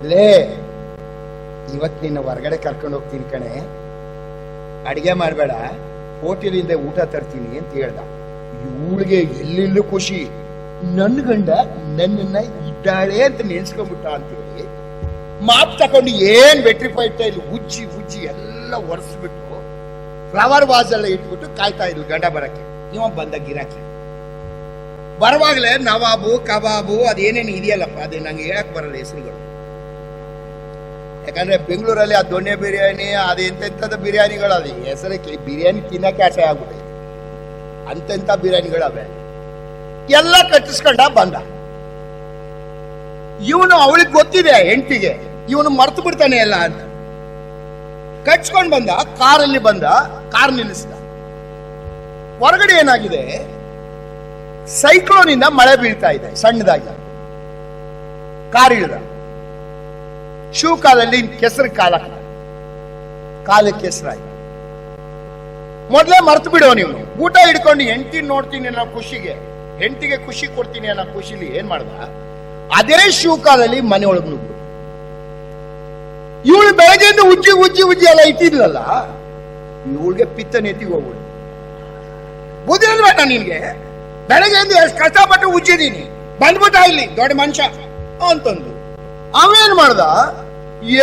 ಲೇ ಇವತ್ತು ನಿನ್ನ ಹೊರಗಡೆ ಕರ್ಕೊಂಡು ಹೋಗ್ತೀನಿ ಕಣೆ, ಅಡಿಗೆ ಮಾಡಬೇಡ, ಹೋಟೆಲಿಂದ ಊಟ ತರ್ತೀನಿ ಅಂತ ಹೇಳ್ದ. ಇವಳಿಗೆ ಎಲ್ಲೆಲ್ಲೂ ಖುಷಿ. ನನ್ನ ಗಂಡ ನನ್ನನ್ನ ಇದ್ದಾಳೆ ಅಂತ ನೆನ್ಸ್ಕೊಂಡ್ಬಿಟ್ಟ ಅಂತೇಳಿ ಮಾಪ್ ತಕೊಂಡು ಏನ್ ವೆಟ್ರಿಫೈಡ್ ಟೈಲ್ ಉಜ್ಜಿ ಎಲ್ಲ ಒರೆಸ್ಬಿಟ್ಟು ಫ್ಲವರ್ ವಾಸ್ ಎಲ್ಲ ಇಟ್ಬಿಟ್ಟು ಕಾಯ್ತಾ ಇದ್ಲು ಗಂಡ ಬರಕ್ಕೆ. ಇವ ಬಂದ ಗಿರಾಕಿ ಬರುವಾಗಲೇ ನವಾಬು ಕಬಾಬು ಅದೇನೇನು ಇದೆಯಲ್ಲಪ್ಪ, ಅದೇ ನಂಗೆ ಹೇಳಕ್ ಬರಲ್ಲ ಹೆಸರುಗಳು. ಯಾಕಂದ್ರೆ ಬೆಂಗಳೂರಲ್ಲಿ ಆ ದೊಣ್ಣೆ ಬಿರಿಯಾನಿ ಅದೆಂತೆಂಥದ್ದು ಬಿರಿಯಾನಿಗಳವೆ, ಹೆಸರಕ್ಕೆ ಬಿರಿಯಾನಿ ತಿನ್ನಕ್ಕೆ ಆಸೆ ಆಗ್ಬಿಟ್ಟೆ. ಅಂತೆಂಥ ಬಿರಿಯಾನಿಗಳವೆ ಎಲ್ಲ ಕಟ್ಟಿಸ್ಕೊಂಡ ಬಂದ. ಇವನು ಅವಳಿಗೆ ಗೊತ್ತಿದೆ ಹೆಂಡತಿಗೆ, ಇವನು ಮರ್ತು ಬಿಡ್ತಾನೆ ಎಲ್ಲ ಅಂತ ಕಟ್ಸ್ಕೊಂಡ್ ಬಂದ. ಕಾರಲ್ಲಿ ಬಂದ, ಕಾರ್ ನಿಲ್ಲಿಸಿದ. ಹೊರಗಡೆ ಏನಾಗಿದೆ, ಸೈಕ್ಲೋನಿಂದ ಮಳೆ ಬೀಳ್ತಾ ಇದೆ ಸಣ್ಣದಾಗಿ. ಕಾರ್ ಇಳಿದ, ಶೂ ಕಾಲಲ್ಲಿ ಕೆಸರು ಕಾಲಕ್ಕೆ ಕೆಸರಾಯ್ತು. ಮೊದಲೇ ಮರ್ತು ಬಿಡೋ ನೀವು. ಊಟ ಹಿಡ್ಕೊಂಡು ಹೆಂಡತಿ ನೋಡ್ತೀನಿ ಅನ್ನೋ ಖುಷಿಗೆ, ಹೆಂಡತಿಗೆ ಖುಷಿ ಕೊಡ್ತೀನಿ ಅನ್ನೋ ಖುಷಿಲಿ ಏನ್ ಮಾಡ್ದ, ಅದೇ ಶಿವಕಾಲದಲ್ಲಿ ಮನೆ ಒಳಗೆ ನುಗ್ಗು. ಇವಳು ಬೆಳಗ್ಗೆಯಿಂದ ಉಜ್ಜಿ ಉಜ್ಜಿ ಉಜ್ಜಿ ಎಲ್ಲ ಇಟ್ಟಿದ್ಲಲ್ಲ, ಇವಳಿಗೆ ಪಿತ್ತ ನೆತ್ತಿಗೆ ಹೋಗ್ಬಿಡು. ಬುದ್ಧಿ ಬೇಡ ನಿನ್ಗೆ, ಬೆಳಗ್ಗೆಯಿಂದ ಎಷ್ಟು ಕಷ್ಟಪಟ್ಟು ಉಜ್ಜಿದೀನಿ, ಬಂದ್ಬಿಟ್ಟ ಇಲ್ಲಿ ದೊಡ್ಡ ಮನುಷ್ಯ ಅಂತಂದು. ಅವೇನ್ ಮಾಡ್ದ,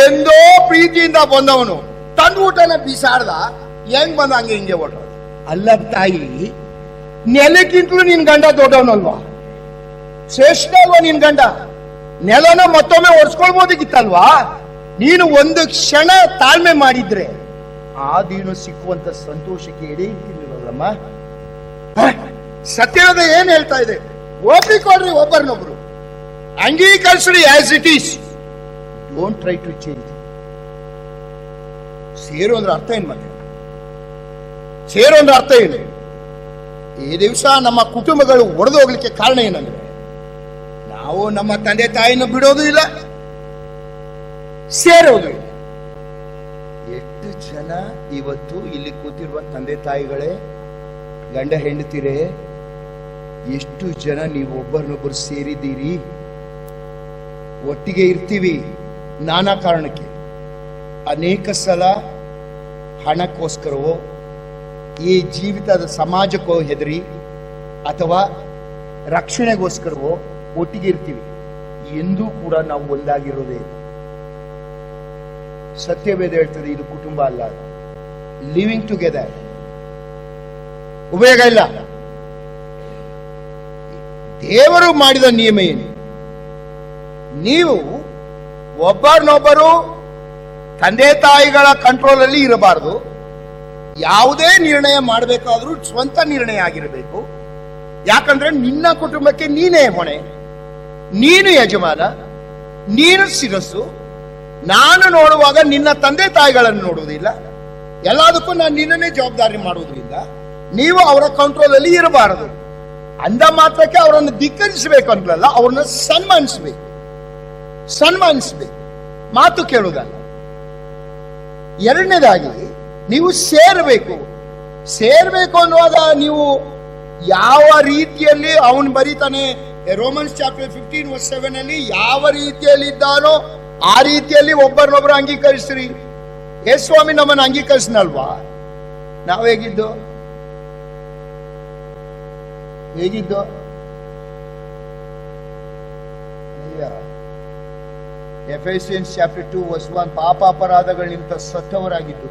ಎಂದೋ ಪ್ರೀತಿಯಿಂದ ಬಂದವನು ತಂದು ಊಟನ ಬಿಸಾಡ್ದ, ಹೆಂಗ್ ಬಂದ ಹಂಗೆ ಹಿಂಗೆ ಹೊಟ್ಟ. ಅಲ್ಲ ತಾಯಿ, ನೆಲಕ್ಕಿಂತಲೂ ನಿನ್ ಗಂಡ ದೊಡ್ಡವನಲ್ವಾ, ಶ್ರೇಷ್ಠ ಅಲ್ವಾ ನಿನ್ ಗಂಡ? ನೆಲನ ಮತ್ತೊಮ್ಮೆ ಒರೆಸ್ಕೊಳ್ಬೋದಿತ್ತಲ್ವಾ? ನೀನು ಒಂದು ಕ್ಷಣ ತಾಳ್ಮೆ ಮಾಡಿದ್ರೆ ಆ ದಿನ ಸಿಕ್ಕುವಂತ ಸಂತೋಷಕ್ಕೆ ಎಡೆ ಇರ್ತಿರ್ಲಿಲ್ಲಮ್ಮ. ಸತ್ಯದ ಏನ್ ಹೇಳ್ತಾ ಇದೆ, ಒಪ್ಪಿಕೊಡ್ರಿ ಒಬ್ಬರನ್ನೊಬ್ರು, ಅಂಗೀಕರಿಸ್ರಿ as it is, don't try to change. ಸೇರು ಅಂದ್ರೆ ಅರ್ಥ ಏನ್ ಮತ್ತೆ? ಸೇರು ಅಂದ್ರೆ ಅರ್ಥ ಏನು? ಈ ದಿವಸ ನಮ್ಮ ಕುಟುಂಬಗಳು ಒಡೆದು ಹೋಗ್ಲಿಕ್ಕೆ ಕಾರಣ ಏನಂದ್ರೆ, ನಾವು ನಮ್ಮ ತಂದೆ ತಾಯಿನ ಬಿಡೋದು ಇಲ್ಲ, ಸೇರೋದು ಇಲ್ಲ. ಎಷ್ಟು ಜನ ಇವತ್ತು ಇಲ್ಲಿ ಕೂತಿರುವ ತಂದೆ ತಾಯಿಗಳೇ, ಗಂಡ ಹೆಂಡತಿರೇ, ಎಷ್ಟು ಜನ ನೀವು ಒಬ್ಬರನ್ನೊಬ್ಬರು ಸೇರಿದ್ದೀರಿ, ಒಟ್ಟಿಗೆ ಇರ್ತೀವಿ ನಾನಾ ಕಾರಣಕ್ಕೆ. ಅನೇಕ ಸಲ ಹಣಕ್ಕೋಸ್ಕರವೋ, ಈ ಜೀವಿತದ ಸಮಾಜಕ್ಕೋ ಹೆದರಿ, ಅಥವಾ ರಕ್ಷಣೆಗೋಸ್ಕರವೋ ಒಟ್ಟಿಗೆ ಇರ್ತೀವಿ. ಎಂದೂ ಕೂಡ ನಾವು ಒಂದಾಗಿರೋದೇ ಇಲ್ಲ. ಸತ್ಯವೇದ ಹೇಳ್ತದೆ, ಇದು ಕುಟುಂಬ ಅಲ್ಲ, ಲಿವಿಂಗ್ ಟುಗೆದರ್ ಉಪಯೋಗ ಇಲ್ಲ. ದೇವರು ಮಾಡಿದ ನಿಯಮ ಏನು? ನೀವು ಒಬ್ಬರನ್ನೊಬ್ಬರು ತಂದೆ ತಾಯಿಗಳ ಕಂಟ್ರೋಲ್ ಅಲ್ಲಿ ಇರಬಾರದು. ಯಾವುದೇ ನಿರ್ಣಯ ಮಾಡಬೇಕಾದ್ರೂ ಸ್ವಂತ ನಿರ್ಣಯ ಆಗಿರಬೇಕು. ಯಾಕಂದ್ರೆ ನಿನ್ನ ಕುಟುಂಬಕ್ಕೆ ನೀನೇ ಹೊಣೆ, ನೀನು ಯಜಮಾನ, ನೀನು ಶಿರಸ್ಸು. ನಾನು ನೋಡುವಾಗ ನಿನ್ನ ತಂದೆ ತಾಯಿಗಳನ್ನು ನೋಡುವುದಿಲ್ಲ, ಎಲ್ಲದಕ್ಕೂ ನಾನು ನಿನ್ನನ್ನೇ ಜವಾಬ್ದಾರಿ ಮಾಡುವುದರಿಂದ ನೀವು ಅವರ ಕಂಟ್ರೋಲ್ ಅಲ್ಲಿ ಇರಬಾರದು. ಅಂದ ಮಾತ್ರಕ್ಕೆ ಅವರನ್ನು ಧಿಕ್ಕರಿಸಬೇಕು ಅಂತಲ್ಲ, ಅವ್ರನ್ನ ಸನ್ಮಾನಿಸಬೇಕು, ಮಾತು ಕೇಳುವುದಲ್ಲ. ಎರಡನೇದಾಗಿ ನೀವು ಸೇರಬೇಕು ಅನ್ನುವಾಗ ನೀವು ಯಾವ ರೀತಿಯಲ್ಲಿ, ಅವನು ಬರೀತಾನೆ ರೋಮನ್ಸ್ ಚಾಪ್ಟರ್ 15:7 ಅಲ್ಲಿ, ಯಾವ ರೀತಿಯಲ್ಲಿ ಇದ್ದಾನೋ ಆ ರೀತಿಯಲ್ಲಿ ಒಬ್ಬರನ್ನೊಬ್ಬರು ಅಂಗೀಕರಿಸ್ರಿ. ಸ್ವಾಮಿ ನಮ್ಮನ್ನು ಅಂಗೀಕರಿಸ್ನಲ್ವಾ? ನಾವು ಹೇಗಿದ್ದು ಎಫೆಸಿಯನ್ಸ್ ಚಾಪ್ಟರ್ 2:1, ಪಾಪ ಅಪರಾಧಗಳಿಂದ ಸತ್ತವರಾಗಿದ್ದು,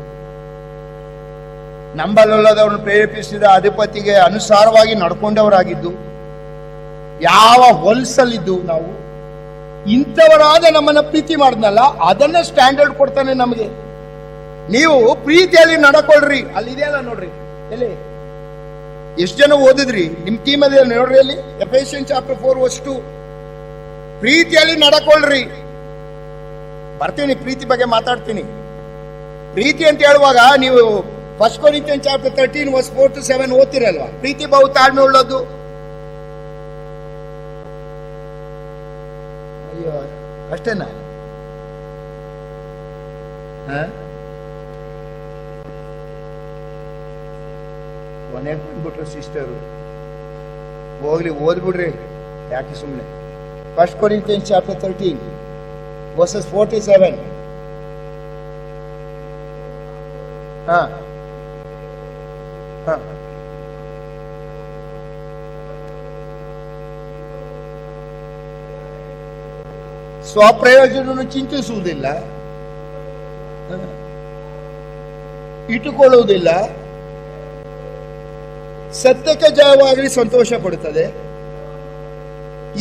ನಂಬಲೊಲ್ಲದವರನ್ನು ಪ್ರೇರೇಪಿಸಿದ ಅಧಿಪತಿಗೆ ಅನುಸಾರವಾಗಿ ನಡ್ಕೊಂಡವರಾಗಿದ್ದು, ಯಾವ ಹೊಲ್ಸಲ್ಲಿದ್ದು ನಾವು ಇಂಥವರಾದ ನಮ್ಮನ್ನ ಪ್ರೀತಿ ಮಾಡಿದ್ನಲ್ಲ, ಅದನ್ನ ಸ್ಟ್ಯಾಂಡರ್ಡ್ ಕೊಡ್ತಾನೆ ನಮಗೆ. ನೀವು ಪ್ರೀತಿಯಲ್ಲಿ ನಡ್ಕೊಳ್ರಿ, ಅಲ್ಲಿದೆಯಲ್ಲ ನೋಡ್ರಿ, ಎಲ್ಲಿ ಎಷ್ಟು ಜನ ಓದಿದ್ರಿ ನಿಮ್ ಟೀಮ್ ಅದೇ ನೋಡ್ರಿ, ಅಲ್ಲಿ ಎಫೆಸಿಯನ್ಸ್ ಚಾಪ್ಟರ್ 4:2, ಪ್ರೀತಿಯಲ್ಲಿ ನಡ್ಕೊಳ್ರಿ. ಬರ್ತೀನಿ, ಪ್ರೀತಿ ಬಗ್ಗೆ ಮಾತಾಡ್ತೀನಿ. ಪ್ರೀತಿ ಅಂತ ಹೇಳುವಾಗ ನೀವು 1 Corinthians ಚಾಪ್ಟರ್ 13:4-7 ಓದ್ತಿರಲ್ವಾ? ಪ್ರೀತಿ ಬಹು ತಾಳ್ಮೆ ಉಳ್ಳದ್ದು. ಅಯ್ಯೋ, ಅಷ್ಟೇನಾ? ಕೊನೆಗೆ ಬಂದ್ಬಿಟ್ರು ಸಿಸ್ಟರು, ಹೋಗ್ಲಿ ಓದ್ಬಿಡ್ರಿ, ಯಾಕೆ ಸುಮ್ಮನೆ. 1 Corinthians ಚಾಪ್ಟರ್ 13:4-7. ಸ್ವಪ್ರಯೋಜನವನ್ನು ಚಿಂತಿಸುವುದಿಲ್ಲ, ಇಟ್ಟುಕೊಳ್ಳುವುದಿಲ್ಲ, ಸತ್ಯಕ್ಕೆ ಜಯವಾಗಲಿ ಸಂತೋಷ ಪಡುತ್ತದೆ,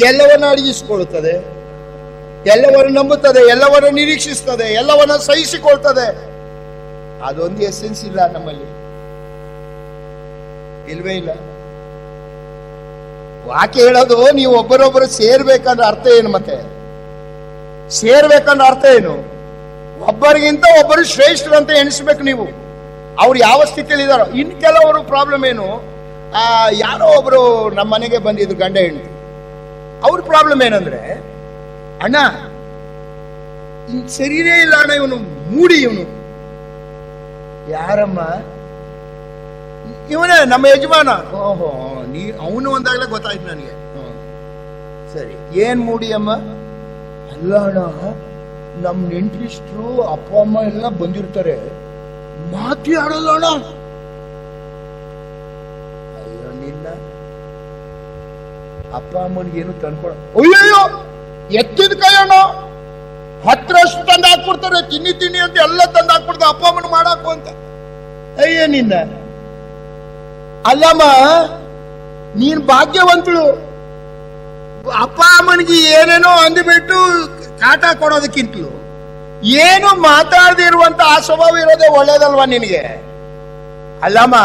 ಎಲ್ಲವನ್ನ ಅಡಗಿಸಿಕೊಳ್ಳುತ್ತದೆ, ಎಲ್ಲವನ್ನು ನಂಬುತ್ತದೆ, ಎಲ್ಲವನ್ನು ನಿರೀಕ್ಷಿಸುತ್ತದೆ, ಎಲ್ಲವನ್ನ ಸಹಿಸಿಕೊಳ್ತದೆ. ಅದೊಂದು ಎಸೆನ್ಸ್ ಇಲ್ಲ ನಮ್ಮಲ್ಲಿ, ಇಲ್ವೇ ಇಲ್ಲ. ವಾಕ್ಯ ಹೇಳೋದು ನೀವು ಒಬ್ಬರೊಬ್ಬರು ಸೇರ್ಬೇಕಂದ್ರೆ ಅರ್ಥ ಏನು? ಮತ್ತೆ ಸೇರ್ಬೇಕಂದ್ರೆ ಅರ್ಥ ಏನು? ಒಬ್ಬರಿಗಿಂತ ಒಬ್ಬರು ಶ್ರೇಷ್ಠರಂತ ಎಣಿಸ್ಬೇಕು ನೀವು. ಅವ್ರು ಯಾವ ಸ್ಥಿತಿಯಲ್ಲಿ ಇದ್ದಾರೋ. ಇನ್ ಕೆಲವರು ಪ್ರಾಬ್ಲಮ್ ಏನು, ಯಾರೋ ಒಬ್ರು ನಮ್ಮ ಮನೆಗೆ ಬಂದಿದ್ರು ಗಂಡ ಹೆಂಡತಿ. ಅವ್ರ ಪ್ರಾಬ್ಲಮ್ ಏನಂದ್ರೆ, ಅಣ್ಣ ಸರಿನೇ ಇಲ್ಲ ಅಣ್ಣ, ಇವನು ಮೂಡಿ, ಇವನು. ಯಾರಮ್ಮ? ಇವನೇ ನಮ್ಮ ಯಜಮಾನ. ಓಹೋ, ಅವನು ಒಂದಾಗ್ಲೇ ಗೊತ್ತಾಯ್ತು ನನಗೆ. ಸರಿ, ಏನ್ ಮೂಡಿ ಅಮ್ಮ? ಅಲ್ಲ ಅಣ್ಣ, ನಮ್ ನೆಂಟ್ರಿಸ್ಟ್ರು ಅಪ್ಪ ಅಮ್ಮ ಎಲ್ಲ ಬಂದಿರ್ತಾರೆ, ಮಾತಿ ಆಡಲ್ಲ ಅಣ್ಣ. ಅಯ್ಯೋ, ನಿನ್ನ ಅಪ್ಪ ಅಮ್ಮನಿಗೆ ಏನು ತಂದ್ಕೊಳ? ಅಯ್ಯಯ್ಯೋ, ಎತ್ತಿದ ಕೈ ಅಣ್ಣ, ಹತ್ರಷ್ಟು ತಂದು ಹಾಕ್ಬಿಡ್ತಾರೆ, ತಿನ್ನಿ ಅಂತ ಎಲ್ಲ ತಂದು ಹಾಕ್ಬಿಡ್ತಾರೆ ಅಪ್ಪ ಅಮ್ಮನ ಮಾಡಾಕು ಅಂತ. ಅಯ್ಯ ನಿನ್ನ, ಅಲ್ಲಮ್ಮ ನೀನ್ ಭಾಗ್ಯವಂತಳು. ಅಪ್ಪ ಅಮ್ಮನಿಗೆ ಏನೇನೋ ಅಂದ್ಬಿಟ್ಟು ಕಾಟ ಕೊಡೋದಕ್ಕಿಂತಲೂ ಏನು ಮಾತಾಡದೇ ಇರುವಂತ ಆ ಸ್ವಭಾವ ಇರೋದೇ ಒಳ್ಳೇದಲ್ವಾ ನಿನಗೆ? ಅಲ್ಲಮ್ಮ,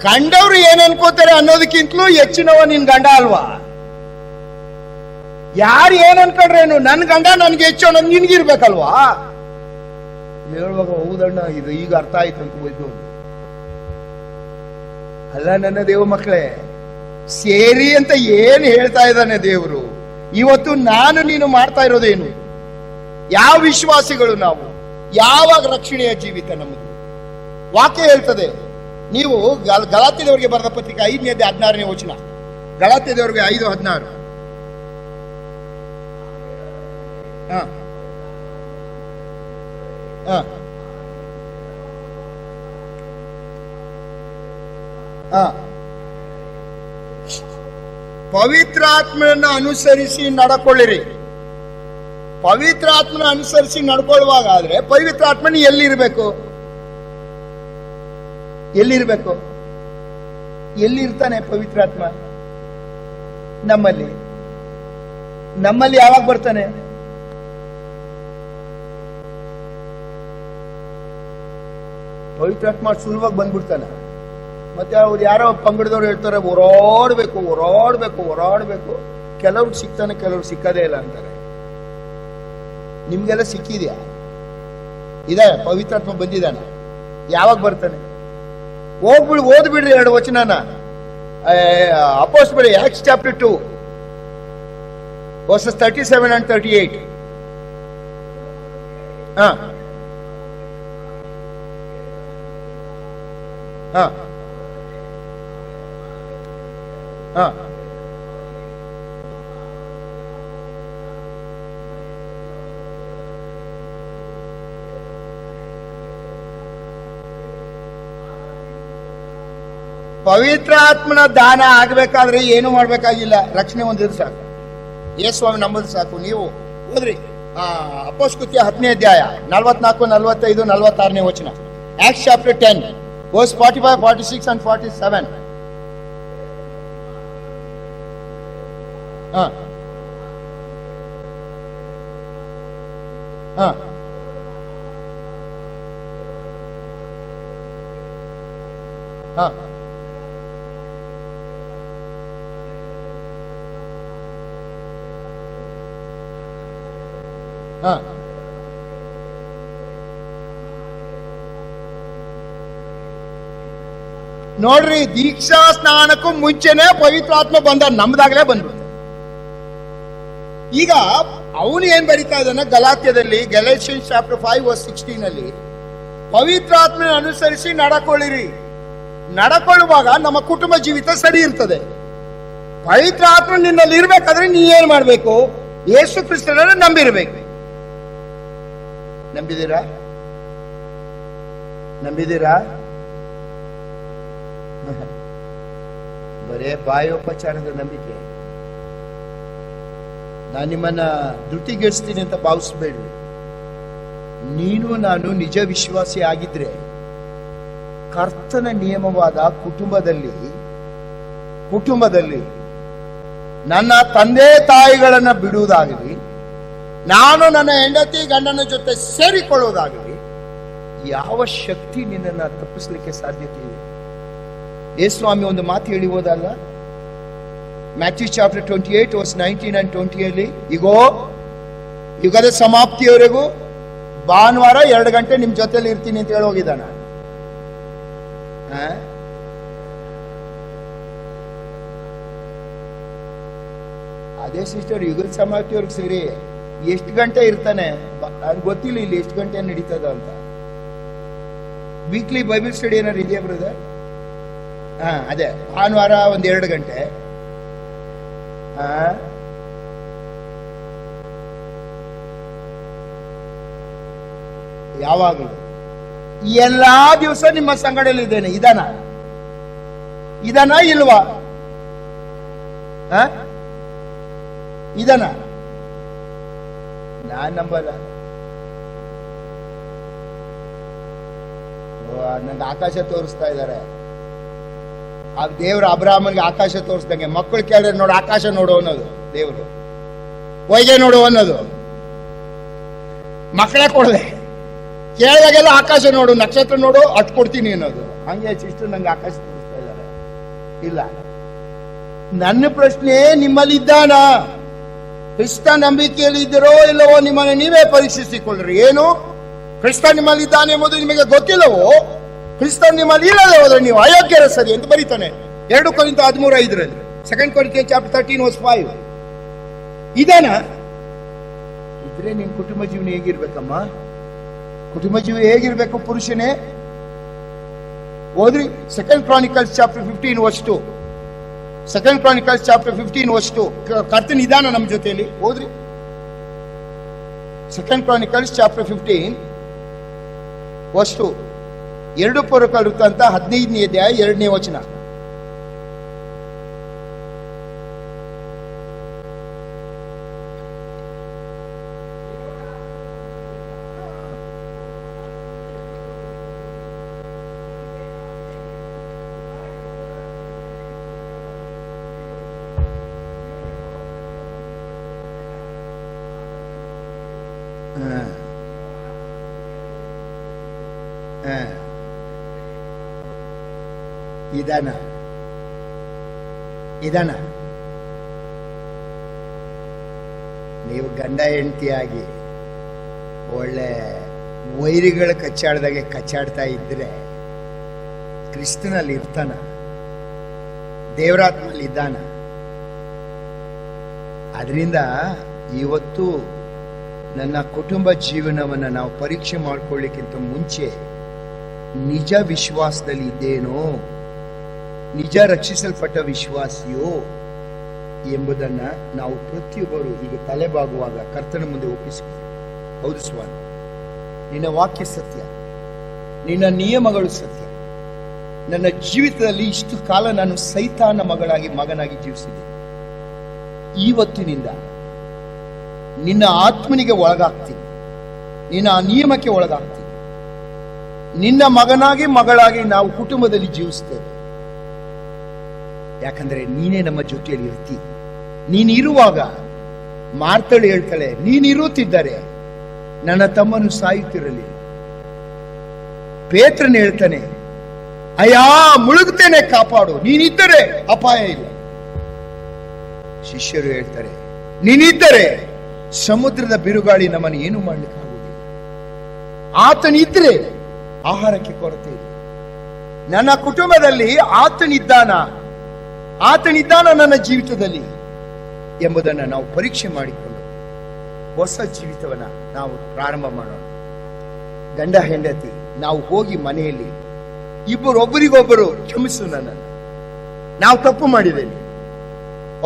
ಗಂಡವ್ರು ಏನ್ ಅನ್ಕೋತಾರೆ ಅನ್ನೋದಕ್ಕಿಂತಲೂ ಹೆಚ್ಚಿನವ ನಿನ್ ಗಂಡ ಅಲ್ವಾ? ಯಾರು ಏನ್ ಅನ್ಕೊಂಡ್ರೇನು, ನನ್ ಗಂಡ ನನ್ಗೆ ಹೆಚ್ಚು ಅನ್ನೋದು ನಿನ್ಗಿರ್ಬೇಕಲ್ವಾ? ಹೇಳುವಾಗ ಹೌದಣ್ಣ, ಇದು ಈಗ ಅರ್ಥ ಆಯ್ತು ಅಂತ ಹೋಯ್ತು. ಅಲ್ಲ ನನ್ನ ದೇವ ಮಕ್ಕಳೇ, ಸೇರಿ ಅಂತ ಏನ್ ಹೇಳ್ತಾ ಇದ್ದಾನೆ ದೇವರು? ಇವತ್ತು ನಾನು ನೀನು ಮಾಡ್ತಾ ಇರೋದೇನು? ಯಾವ ವಿಶ್ವಾಸಿಗಳು ನಾವು? ಯಾವಾಗ ರಕ್ಷಣೆಯ ಜೀವಿತ ನಮ್ಮದು? ವಾಕ್ಯ ಹೇಳ್ತದೆ, ನೀವು ಗಲಾತ್ಯದವರಿಗೆ ಬರೆದ ಪತ್ರಿಕೆ 5ನೇ ಅಧ್ಯಾಯ 16ನೇ ವಚನ. ಗಲಾತ್ಯದವರಿಗೆ 5:16. ಪವಿತ್ರಾತ್ಮನ ಅನುಸರಿಸಿ ನಡ್ಕೊಳ್ಳಿರಿ. ಪವಿತ್ರಾತ್ಮನ ಅನುಸರಿಸಿ ನಡ್ಕೊಳ್ಳುವಾಗ ಆದ್ರೆ ಪವಿತ್ರಾತ್ಮನ ಎಲ್ಲಿರ್ಬೇಕು? ಎಲ್ಲಿರ್ಬೇಕು? ಎಲ್ಲಿರ್ತಾನೆ ಪವಿತ್ರಾತ್ಮ? ನಮ್ಮಲ್ಲಿ. ನಮ್ಮಲ್ಲಿ ಯಾವಾಗ ಬರ್ತಾನೆ? ಪವಿತ್ರಾತ್ಮ ಸುಲಭವಾಗಿ ಬಂದ್ಬಿಡ್ತಾನೆ. ಮತ್ತೆ ಅವ್ರು ಯಾರೋ ಪಂಗಡದವ್ರು ಹೇಳ್ತಾರೆ, ಓಡಾಡ್ಬೇಕು ಓಡಾಡ್ಬೇಕು ಓಡಾಡ್ಬೇಕು. ಕೆಲವ್ರಿಗೆ ಸಿಗ್ತಾನೆ, ಕೆಲವ್ರಿಗೆ ಸಿಕ್ಕದೇ ಇಲ್ಲ ಅಂತಾರೆ. ನಿಮ್ಗೆಲ್ಲ ಸಿಕ್ಕಿದ್ಯಾ? ಇದೆ, ಪವಿತ್ರಾತ್ಮ ಬಂದಿದ್ದಾನೆ. ಯಾವಾಗ ಬರ್ತಾನೆ? ಓದ್ಬಿಡ್ರಿ 2 ವಚನನ. ಅಪೊಸ್ತಲರು ಆಕ್ಟ್ಸ್ ಚಾಪ್ಟರ್ 2 verses 37 and 38. ಪವಿತ್ರಾತ್ಮನ ದಾನ ಆಗ್ಬೇಕಾದ್ರೆ ಏನು ಮಾಡ್ಬೇಕಾಗಿಲ್ಲ, ರಕ್ಷಣೆ ಹೊಂದಿದ್ರು ಸಾಕು. ಯೇಸುಸ್ವಾಮಿ ನಂಬುದು ಸಾಕು. ನೀವು ಓದ್ರಿ ಅಪೊಸ್ತಲರ 10ನೇ ಅಧ್ಯಾಯ 44, 45, 46ನೇ ವಚನ. Acts chapter 10 verse 45, 46 and 47. ನೋಡ್ರಿ, ದೀಕ್ಷಾ ಸ್ನಾನಕ್ಕೂ ಮುಂಚೆನೆ ಪವಿತ್ರಾತ್ಮ ಬಂದ, ನಮ್ದಾಗ್ಲೇ ಬಂದ್ಬಿಡ್ತು. ಈಗ ಅವನು ಏನ್ ಬರೀತಾ ಇದ್ದಾನೆ ಗಲಾತ್ಯದಲ್ಲಿ, ಗಲಾಟಿಯನ್ಸ್ ಚಾಪ್ಟರ್ 5 verse 16 ಅಲ್ಲಿ, ಪವಿತ್ರಾತ್ಮನ ಅನುಸರಿಸಿ ನಡ್ಕೊಳ್ಳಿರಿ. ನಡ್ಕೊಳ್ಳುವಾಗ ನಮ್ಮ ಕುಟುಂಬ ಜೀವಿತ ಸರಿ ಇರ್ತದೆ. ಪವಿತ್ರಾತ್ಮ ನಿನ್ನಲ್ಲಿ ಇರ್ಬೇಕಾದ್ರೆ ನೀ ಏನ್ ಮಾಡ್ಬೇಕು? ಯೇಸು ಕ್ರಿಸ್ತನನ್ನ ನಂಬಿರ್ಬೇಕು. ನಂಬಿದ್ದೀರಾ? ನಂಬಿದ್ದೀರಾ? ಬರೇ ಬಾಯೋಪಚಾರದ ನಂಬಿಕೆ. ನಾನು ನಿಮ್ಮನ್ನ ಧೃತಿಗೆಡಿಸ್ತೀನಿ ಅಂತ ಭಾವಿಸ್ಬೇಡ್ರಿ. ನೀನು ನಾನು ನಿಜ ವಿಶ್ವಾಸಿ ಆಗಿದ್ರೆ ಕರ್ತನ ನಿಯಮವಾದ ಕುಟುಂಬದಲ್ಲಿ ನನ್ನ ತಂದೆ ತಾಯಿಗಳನ್ನ ಬಿಡುವುದಾಗಲಿ, ನಾನು ನನ್ನ ಹೆಂಡತಿ ಗಂಡನ ಜೊತೆ ಸೇರಿಕೊಳ್ಳುವುದಾಗಲಿ, ಯಾವ ಶಕ್ತಿ ನಿನ್ನನ್ನು ತಪ್ಪಿಸ್ಲಿಕ್ಕೆ ಸಾಧ್ಯತೆ ಇದೆ? ಯೇಸುಸ್ವಾಮಿ ಒಂದು ಮಾತು ಹೇಳಿ ಹೋದಲ್ಲ, ಮ್ಯಾಥ್ಯೂ ಚಾಪ್ಟರ್ 28 verse 19 and 20 ಅಲ್ಲಿ, ಈಗೋ ಯುಗದ ಸಮಾಪ್ತಿಯವರೆಗೂ ಭಾನುವಾರ 2 ಗಂಟೆ ನಿಮ್ ಜೊತೆಲಿ ಇರ್ತೀನಿ ಅಂತ ಹೇಳಿ ಹೋಗಿದ್ದಾನ. ಅದೇ ಸಿಸ್ಟರ್, ಯುಗದ ಸಮಾಪ್ತಿಯವ್ರಿಗೆ ಸೇರಿ ಎಷ್ಟು ಗಂಟೆ ಇರ್ತಾನೆ ಅದು ಗೊತ್ತಿಲ್ಲ. ಇಲ್ಲಿ ಎಷ್ಟು ಗಂಟೆ ನಡೀತದ ಅಂತ. ವೀಕ್ಲಿ ಬೈಬಲ್ ಸ್ಟಡಿ ಏನಾರು ಇದೆಯಾ ಬ್ರದರ್? ಅದೇ ಭಾನುವಾರ 1-2 ಗಂಟೆ. ಯಾವಾಗಲೂ ಎಲ್ಲಾ ದಿವಸ ನಿಮ್ಮ ಸಂಗಡಲ್ಲಿ ಇದ್ದೇನೆ. ಇದನ ಇಲ್ವಾ? ನಾನ್ ನಂಬಲ್ಲ. ನಂಗೆ ಆಕಾಶ ತೋರಿಸ್ತಾ ಇದ್ದಾರೆ. ಆ ದೇವ್ರ ಅಬ್ರಾಹ್ಮನ್ಗೆ ಆಕಾಶ ತೋರಿಸ್ದಂಗೆ ಮಕ್ಕಳು ಕೇಳಿದ್ರೆ ನೋಡು ಆಕಾಶ ನೋಡು ಅನ್ನೋದು ದೇವ್ರು, ಹೊಯ್ಗೆ ನೋಡು ಅನ್ನೋದು. ಮಕ್ಕಳೇ ಕೊಡದೆ ಕೇಳಿದಾಗೆಲ್ಲ ಆಕಾಶ ನೋಡು, ನಕ್ಷತ್ರ ನೋಡು, ಅಟ್ ಕೊಡ್ತೀನಿ ಅನ್ನೋದು. ಹಂಗೆ ಸಿಸ್ಟರ್ ನಂಗೆ ಆಕಾಶ ತೋರಿಸ್ತಾ ಇದ್ದಾರೆ. ಇಲ್ಲ, ನನ್ನ ಪ್ರಶ್ನೆ ನಿಮ್ಮಲ್ಲಿ ಇದ್ದಾನ? ಕ್ರಿಸ್ತ ನಂಬಿಕೆಯಲ್ಲಿ ಇದ್ದೀರೋ ಇಲ್ಲವೋ ನಿಮ್ಮನ್ನು ನೀವೇ ಪರೀಕ್ಷಿಸಿಕೊಳ್ಳ್ರಿ. ಏನು ಕ್ರಿಸ್ತ ನಿಮ್ಮಲ್ಲಿ ಇದ್ದಾನೆ ಎಂಬುದು ನಿಮಗೆ ಗೊತ್ತಿಲ್ಲವೋ? ಕ್ರಿಸ್ತ ನಿಮ್ಮಲ್ಲಿ ಇಲ್ಲದೆ ಹೋದ್ರೆ ನೀವು ಅಯೋಗ್ಯರ ಸರಿ ಅಂತ ಬರೀತಾನೆ 2 ಕೊರಿಂಥ 13:5. 2 Corinthians chapter 13:5. ಇದಾನ ಇದ್ರೆ ನಿಮ್ ಕುಟುಂಬ ಜೀವನ ಹೇಗಿರ್ಬೇಕಮ್ಮ? ಕುಟುಂಬ ಜೀವ ಹೇಗಿರ್ಬೇಕು ಪುರುಷನೇ? ಓದ್ರಿ 2 Chronicles chapter 15:2. 2 Chronicles chapter 15:2. ಕರ್ತನ ಇದಾನ ನಮ್ಮ ಜೊತೆಯಲ್ಲಿ. ಓದ್ರಿ 2 Chronicles chapter 15:2. 2 ಪೂರ್ವಕಾಲ ವೃತ್ತಾಂತ 15ನೇ ಅಧ್ಯಾಯ 2ನೇ ವಚನ. ಇದಾನ ನೀವು ಗಂಡ ಹೆಂಡತಿಯಾಗಿ ಒಳ್ಳೆ ವೈರಿಗಳ ಕಚ್ಚಾಡ್ದಾಗೆ ಕಚ್ಚಾಡ್ತಾ ಇದ್ರೆ ಕ್ರಿಸ್ತನಲ್ಲಿ ಇರ್ತಾನ? ದೇವರಾತ್ಮಲ್ಲಿ ಇದ್ದಾನ? ಅದರಿಂದ ಇವತ್ತು ನನ್ನ ಕುಟುಂಬ ಜೀವನವನ್ನು ನಾವು ಪರೀಕ್ಷೆ ಮಾಡ್ಕೊಳ್ಳಿಕ್ಕಿಂತ ಮುಂಚೆ ನಿಜ ವಿಶ್ವಾಸದಲ್ಲಿ ಇದ್ದೇನೋ, ನಿಜ ರಕ್ಷಿಸಲ್ಪಟ್ಟ ವಿಶ್ವಾಸಿಯೋ ಎಂಬುದನ್ನ ನಾವು ಪ್ರತಿಯೊಬ್ಬರು ಈಗ ತಲೆಬಾಗುವಾಗ ಕರ್ತನ ಮುಂದೆ ಒಪ್ಪಿಸಿಕೊಂಡು, ಹೌದು ಸ್ವಾಮಿ, ನಿನ್ನ ವಾಕ್ಯ ಸತ್ಯ, ನಿನ್ನ ನಿಯಮಗಳು ಸತ್ಯ. ನನ್ನ ಜೀವಿತದಲ್ಲಿ ಇಷ್ಟು ಕಾಲ ನಾನು ಸೈತಾನ ಮಗನಾಗಿ ಜೀವಿಸಿದೆ. ಇವತ್ತಿನಿಂದ ನಿನ್ನ ಆತ್ಮನಿಗೆ ಒಳಗಾಗ್ತೀನಿ, ನಿನ್ನ ನಿಯಮಕ್ಕೆ ಒಳಗಾಗ್ತೀನಿ. ನಿನ್ನ ಮಗಳಾಗಿ ನಾವು ಕುಟುಂಬದಲ್ಲಿ ಜೀವಿಸ್ತೇವೆ. ಯಾಕಂದ್ರೆ ನೀನೇ ನಮ್ಮ ಜೊತೆಯಲ್ಲಿ ಇರ್ತಿ. ನೀನಿರುವಾಗ ಮಾರ್ತಳು ಹೇಳ್ತಾಳೆ, ನೀನಿರುತ್ತಿದ್ದರೆ ನನ್ನ ತಮ್ಮನು ಸಾಯುತ್ತಿರಲಿಲ್ಲ. ಪೇತ್ರನ ಹೇಳ್ತಾನೆ, ಅಯ್ಯಾ ಮುಳುಗುತ್ತೇನೆ ಕಾಪಾಡು, ನೀನಿದ್ದರೆ ಅಪಾಯ ಇಲ್ಲ. ಶಿಷ್ಯರು ಹೇಳ್ತಾರೆ, ನೀನಿದ್ದರೆ ಸಮುದ್ರದ ಬಿರುಗಾಳಿ ನಮ್ಮನ್ನು ಏನು ಮಾಡ್ಲಿಕ್ಕೆ ಆಗುವುದಿಲ್ಲ. ಆತನಿದ್ರೆ ಆಹಾರಕ್ಕೆ ಕೊರತೆ ಇಲ್ಲ. ನನ್ನ ಕುಟುಂಬದಲ್ಲಿ ಆತನಿದ್ದಾನ ನನ್ನ ಜೀವಿತದಲ್ಲಿ ಎಂಬುದನ್ನು ನಾವು ಪರೀಕ್ಷೆ ಮಾಡಿಕೊಂಡು ಹೊಸ ಜೀವಿತವನ್ನ ನಾವು ಪ್ರಾರಂಭ ಮಾಡೋಣ. ಗಂಡ ಹೆಂಡತಿ ನಾವು ಹೋಗಿ ಮನೆಯಲ್ಲಿ ಒಬ್ಬರಿಗೊಬ್ಬರು ಕ್ಷಮಿಸು, ನನ್ನನ್ನು ನಾವು ತಪ್ಪು ಮಾಡಿದ್ದೇವೆ,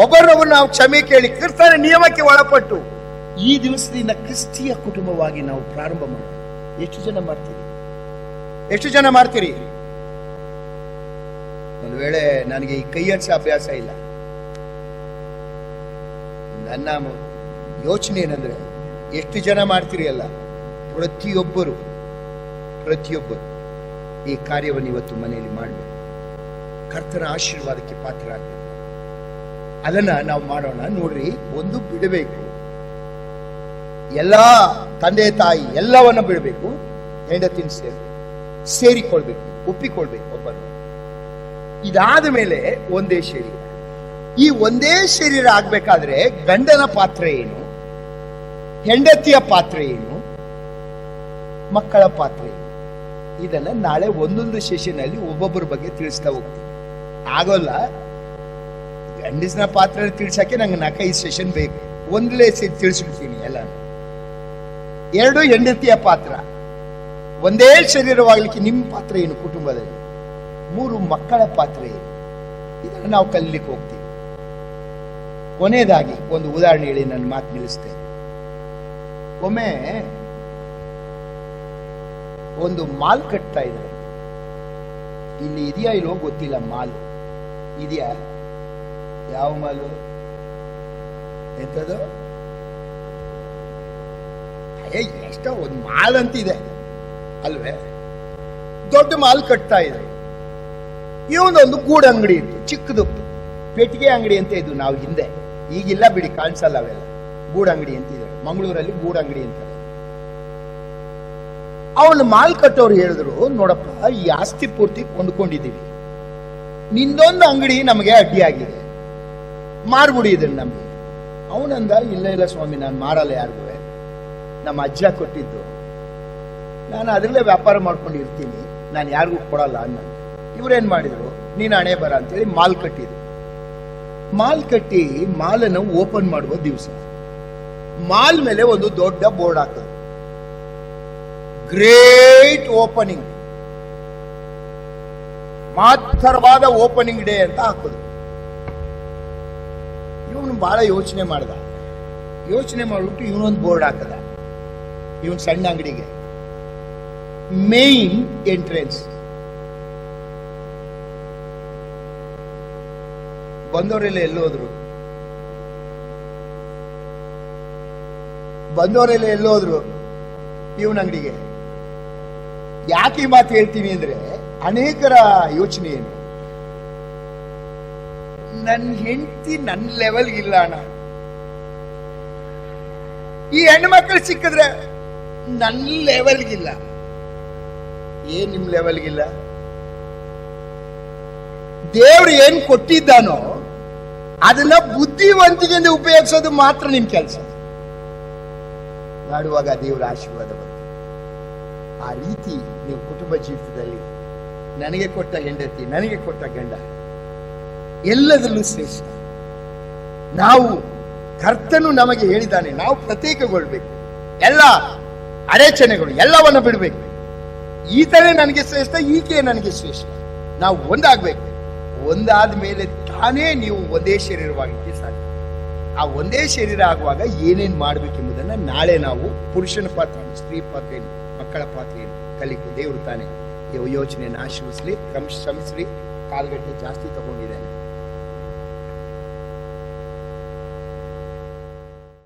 ಒಬ್ಬರೊಬ್ಬರು ನಾವು ಕ್ಷಮೆ ಕೇಳಿ ಕ್ರಿಸ್ತನ ನಿಯಮಕ್ಕೆ ಒಳಪಟ್ಟು ಈ ದಿವಸದಿಂದ ಕ್ರಿಸ್ತಿಯ ಕುಟುಂಬವಾಗಿ ನಾವು ಪ್ರಾರಂಭ ಮಾಡೋಣ. ಎಷ್ಟು ಜನ ಮಾಡ್ತೀರಿ? ಒಂದು ವೇಳೆ ನನಗೆ ಈ ಕೈ ಹಚ್ಚ ಅಭ್ಯಾಸ ಇಲ್ಲ. ನನ್ನ ಯೋಚನೆ ಏನಂದ್ರೆ, ಎಷ್ಟು ಜನ ಮಾಡ್ತೀರಿ ಅಲ್ಲ, ಪ್ರತಿಯೊಬ್ಬರು ಈ ಕಾರ್ಯವನ್ನು ಇವತ್ತು ಮನೆಯಲ್ಲಿ ಮಾಡಬೇಕು. ಕರ್ತನ ಆಶೀರ್ವಾದಕ್ಕೆ ಪಾತ್ರರಾಗಬೇಕು. ಅದನ್ನ ನಾವು ಮಾಡೋಣ. ನೋಡ್ರಿ, ಒಂದು ಬಿಡಬೇಕು, ಎಲ್ಲಾ ತಂದೆ ತಾಯಿ ಎಲ್ಲವನ್ನ ಬಿಡಬೇಕು, ಹೆಂಡತಿನ ಸೇರಿಕೊಳ್ಬೇಕು, ಒಪ್ಪಿಕೊಳ್ಬೇಕು ಒಬ್ಬರು. ಇದಾದ ಮೇಲೆ ಒಂದೇ ಶರೀರ. ಈ ಒಂದೇ ಶರೀರ ಆಗ್ಬೇಕಾದ್ರೆ ಗಂಡನ ಪಾತ್ರ ಏನು, ಹೆಂಡತಿಯ ಪಾತ್ರ ಏನು, ಮಕ್ಕಳ ಪಾತ್ರ ಏನು, ಇದನ್ನ ನಾಳೆ ಒಂದೊಂದು ಸೆಷನ್ ಅಲ್ಲಿ ಒಬ್ಬೊಬ್ಬರ ಬಗ್ಗೆ ತಿಳಿಸ್ತಾ ಹೋಗ್ತೀನಿ. ಆಗೋಲ್ಲ, ಗಂಡಸಿನ ಪಾತ್ರ ತಿಳಿಸಕ್ಕೆ ನಂಗೆ 4-5 ಸೆಷನ್ ಬೇಕು. ಒಂದಲೇ ತಿಳಿಸ್ಬಿಡ್ತೀನಿ ಎಲ್ಲ. 2 ಹೆಂಡತಿಯ ಪಾತ್ರ. ಒಂದೇ ಶರೀರವಾಗ್ಲಿಕ್ಕೆ ನಿಮ್ಮ ಪಾತ್ರ ಏನು ಕುಟುಂಬದಲ್ಲಿ? 3 ಮಕ್ಕಳ ಪಾತ್ರ ಇದೆ. ಇದನ್ನು ನಾವು ಕಲಿಲಿಕ್ಕೆ ಹೋಗ್ತೀವಿ. ಕೊನೆಯದಾಗಿ ಒಂದು ಉದಾಹರಣೆ ಹೇಳಿ ನನ್ನ ಮಾತು ನಿಲ್ಲಿಸ್ತೇನೆ. ಒಮ್ಮೆ ಒಂದು ಮಾಲ್ ಕಟ್ತಾ ಇದ್ದಾರೆ. ಇಲ್ಲಿ ಇದೆಯಾ ಇಲ್ಲೋ ಗೊತ್ತಿಲ್ಲ, ಮಾಲ್ ಇದೆಯಾ? ಯಾವ ಮಾಲು? ಎಂತದು? ಎಷ್ಟೋ ಒಂದು ಮಾಲ್ ಅಂತಿದೆ ಅಲ್ವೇ? ದೊಡ್ಡ ಮಾಲ್ ಕಟ್ತಾ ಇದ್ರು. ಇವನೊಂದು ಗೂಡು ಅಂಗಡಿ ಇತ್ತು, ಚಿಕ್ಕದು ಪೆಟ್ಟಿಗೆ ಅಂಗಡಿ ಅಂತ ಇದ್ವು ನಾವು ಹಿಂದೆ. ಈಗಿಲ್ಲ ಬಿಡಿ, ಕಾಣಿಸಲ್ಲ ಅವೆಲ್ಲ. ಗೂಡು ಅಂಗಡಿ ಅಂತಿದೆ ಮಂಗಳೂರಲ್ಲಿ, ಗೂಡು ಅಂಗಡಿ ಅಂತ. ಅವನು ಮಾಲ್ ಕಟ್ಟೋರು ಹೇಳಿದ್ರು, ನೋಡಪ್ಪ, ಈ ಆಸ್ತಿ ಪೂರ್ತಿ ಕೊಂಡ್ಕೊಂಡಿದ್ದೀವಿ, ನಿಂದೊಂದು ಅಂಗಡಿ ನಮಗೆ ಅಡ್ಡಿಯಾಗಿದೆ, ಮಾರ್ಬಿಡಿ ಇದನ್ನ ನಮ್ಗೆ. ಅವನಂದ, ಇಲ್ಲ ಸ್ವಾಮಿ, ನಾನು ಮಾರಲ್ಲ ಯಾರಿಗೂ, ನಮ್ಮ ಅಜ್ಜ ಕೊಟ್ಟಿದ್ದು, ನಾನು ಅದರಲ್ಲೇ ವ್ಯಾಪಾರ ಮಾಡ್ಕೊಂಡು ಇರ್ತೀನಿ, ನಾನು ಯಾರಿಗೂ ಕೊಡಲ್ಲ ಅನ್ನ. ಇವ್ರೇನ್ ಮಾಡಿದ್ರು, ನೀನು ಹಣೆ ಬರ ಅಂತೇಳಿ ಮಾಲ್ ಕಟ್ಟಿದ್ರು. ಮಾಲ್ ಕಟ್ಟಿ ಮಾಲನ್ನು ಓಪನ್ ಮಾಡುವ ದಿವಸ ಮಾಲ್ ಮೇಲೆ ಒಂದು ದೊಡ್ಡ ಬೋರ್ಡ್ ಹಾಕಿದ್ರು, ಗ್ರೇಟ್ ಓಪನಿಂಗ್, ಮಹತ್ತರವಾದ ಓಪನಿಂಗ್ ಡೇ ಅಂತ ಹಾಕಿದ್ರು. ಇವನು ಬಹಳ ಯೋಚನೆ ಮಾಡ್ಬಿಟ್ಟು ಇವನೊಂದು ಬೋರ್ಡ್ ಹಾಕದ. ಇವನ್ ಸಣ್ಣ ಅಂಗಡಿಗೆ ಮೇನ್ ಎಂಟ್ರೆನ್ಸ್. ಬಂದವರೆಲ್ಲ ಎಲ್ಲೋದ್ರು? ಇವನ ಅಂಗಡಿಗೆ. ಯಾಕೆ ಈ ಮಾತು ಹೇಳ್ತೀನಿ ಅಂದ್ರೆ, ಅನೇಕರ ಯೋಚನೆ ಏನು, ನನ್ನ ಹೆಂಡತಿ ನನ್ನ ಲೆವೆಲ್ ಇಲ್ಲ ಅಣ್ಣ, ಈ ಹೆಣ್ಮಕ್ಳು ಸಿಕ್ಕಿದ್ರೆ ನನ್ನ ಲೆವೆಲ್ಗಿಲ್ಲ. ಏನ್ ನಿಮ್ ಲೆವೆಲ್ಗಿಲ್ಲ? ದೇವ್ರು ಏನ್ ಕೊಟ್ಟಿದ್ದಾನೋ ಅದನ್ನ ಬುದ್ಧಿವಂತಿಕೆಯಿಂದ ಉಪಯೋಗಿಸೋದು ಮಾತ್ರ ನಿಮ್ ಕೆಲಸ. ಮಾಡುವಾಗ ದೇವರ ಆಶೀರ್ವಾದ ಬರುತ್ತೆ. ಆ ರೀತಿ ನೀವು ಕುಟುಂಬ ಜೀವಿತದಲ್ಲಿ ನನಗೆ ಕೊಟ್ಟ ಹೆಂಡತಿ, ನನಗೆ ಕೊಟ್ಟ ಗಂಡ ಎಲ್ಲದರಲ್ಲೂ ಶ್ರೇಷ್ಠ. ನಾವು ಕರ್ತನು ನಮಗೆ ಹೇಳಿದ್ದಾನೆ, ನಾವು ಪ್ರತ್ಯೇಕಗೊಳ್ಬೇಕು, ಎಲ್ಲ ಅಡಚಣೆಗಳು ಎಲ್ಲವನ್ನ ಬಿಡಬೇಕು. ಈತನೇ ನನಗೆ ಶ್ರೇಷ್ಠ, ಈಕೆ ನನಗೆ ಶ್ರೇಷ್ಠ. ನಾವು ಒಂದಾಗ್ಬೇಕು. ಒಂದಾದ ಮೇಲೆ ತಾನೇ ನೀವು ಒಂದೇ ಶರೀರವಾಗಲಿಕ್ಕೆ ಸಾಧ್ಯ. ಆ ಒಂದೇ ಶರೀರ ಆಗುವಾಗ ಏನೇನ್ ಮಾಡ್ಬೇಕೆಂಬುದನ್ನ ನಾಳೆ ನಾವು ಪುರುಷನ ಪಾತ್ರ ಏನು, ಸ್ತ್ರೀ ಪಾತ್ರ ಏನು, ಮಕ್ಕಳ ಪಾತ್ರ ಏನು ಕಲಿಕೆ. ದೇವರು ತಾನೇ ಯೋಚನೆಯನ್ನು ಆಶೀರ್ವದಿಸಲಿ. ಶ್ರಮಿಸ್ರಿ. ಕಾಲ್ಗಟ್ಟೆ ಜಾಸ್ತಿ ತಗೊಂಡಿದೆ.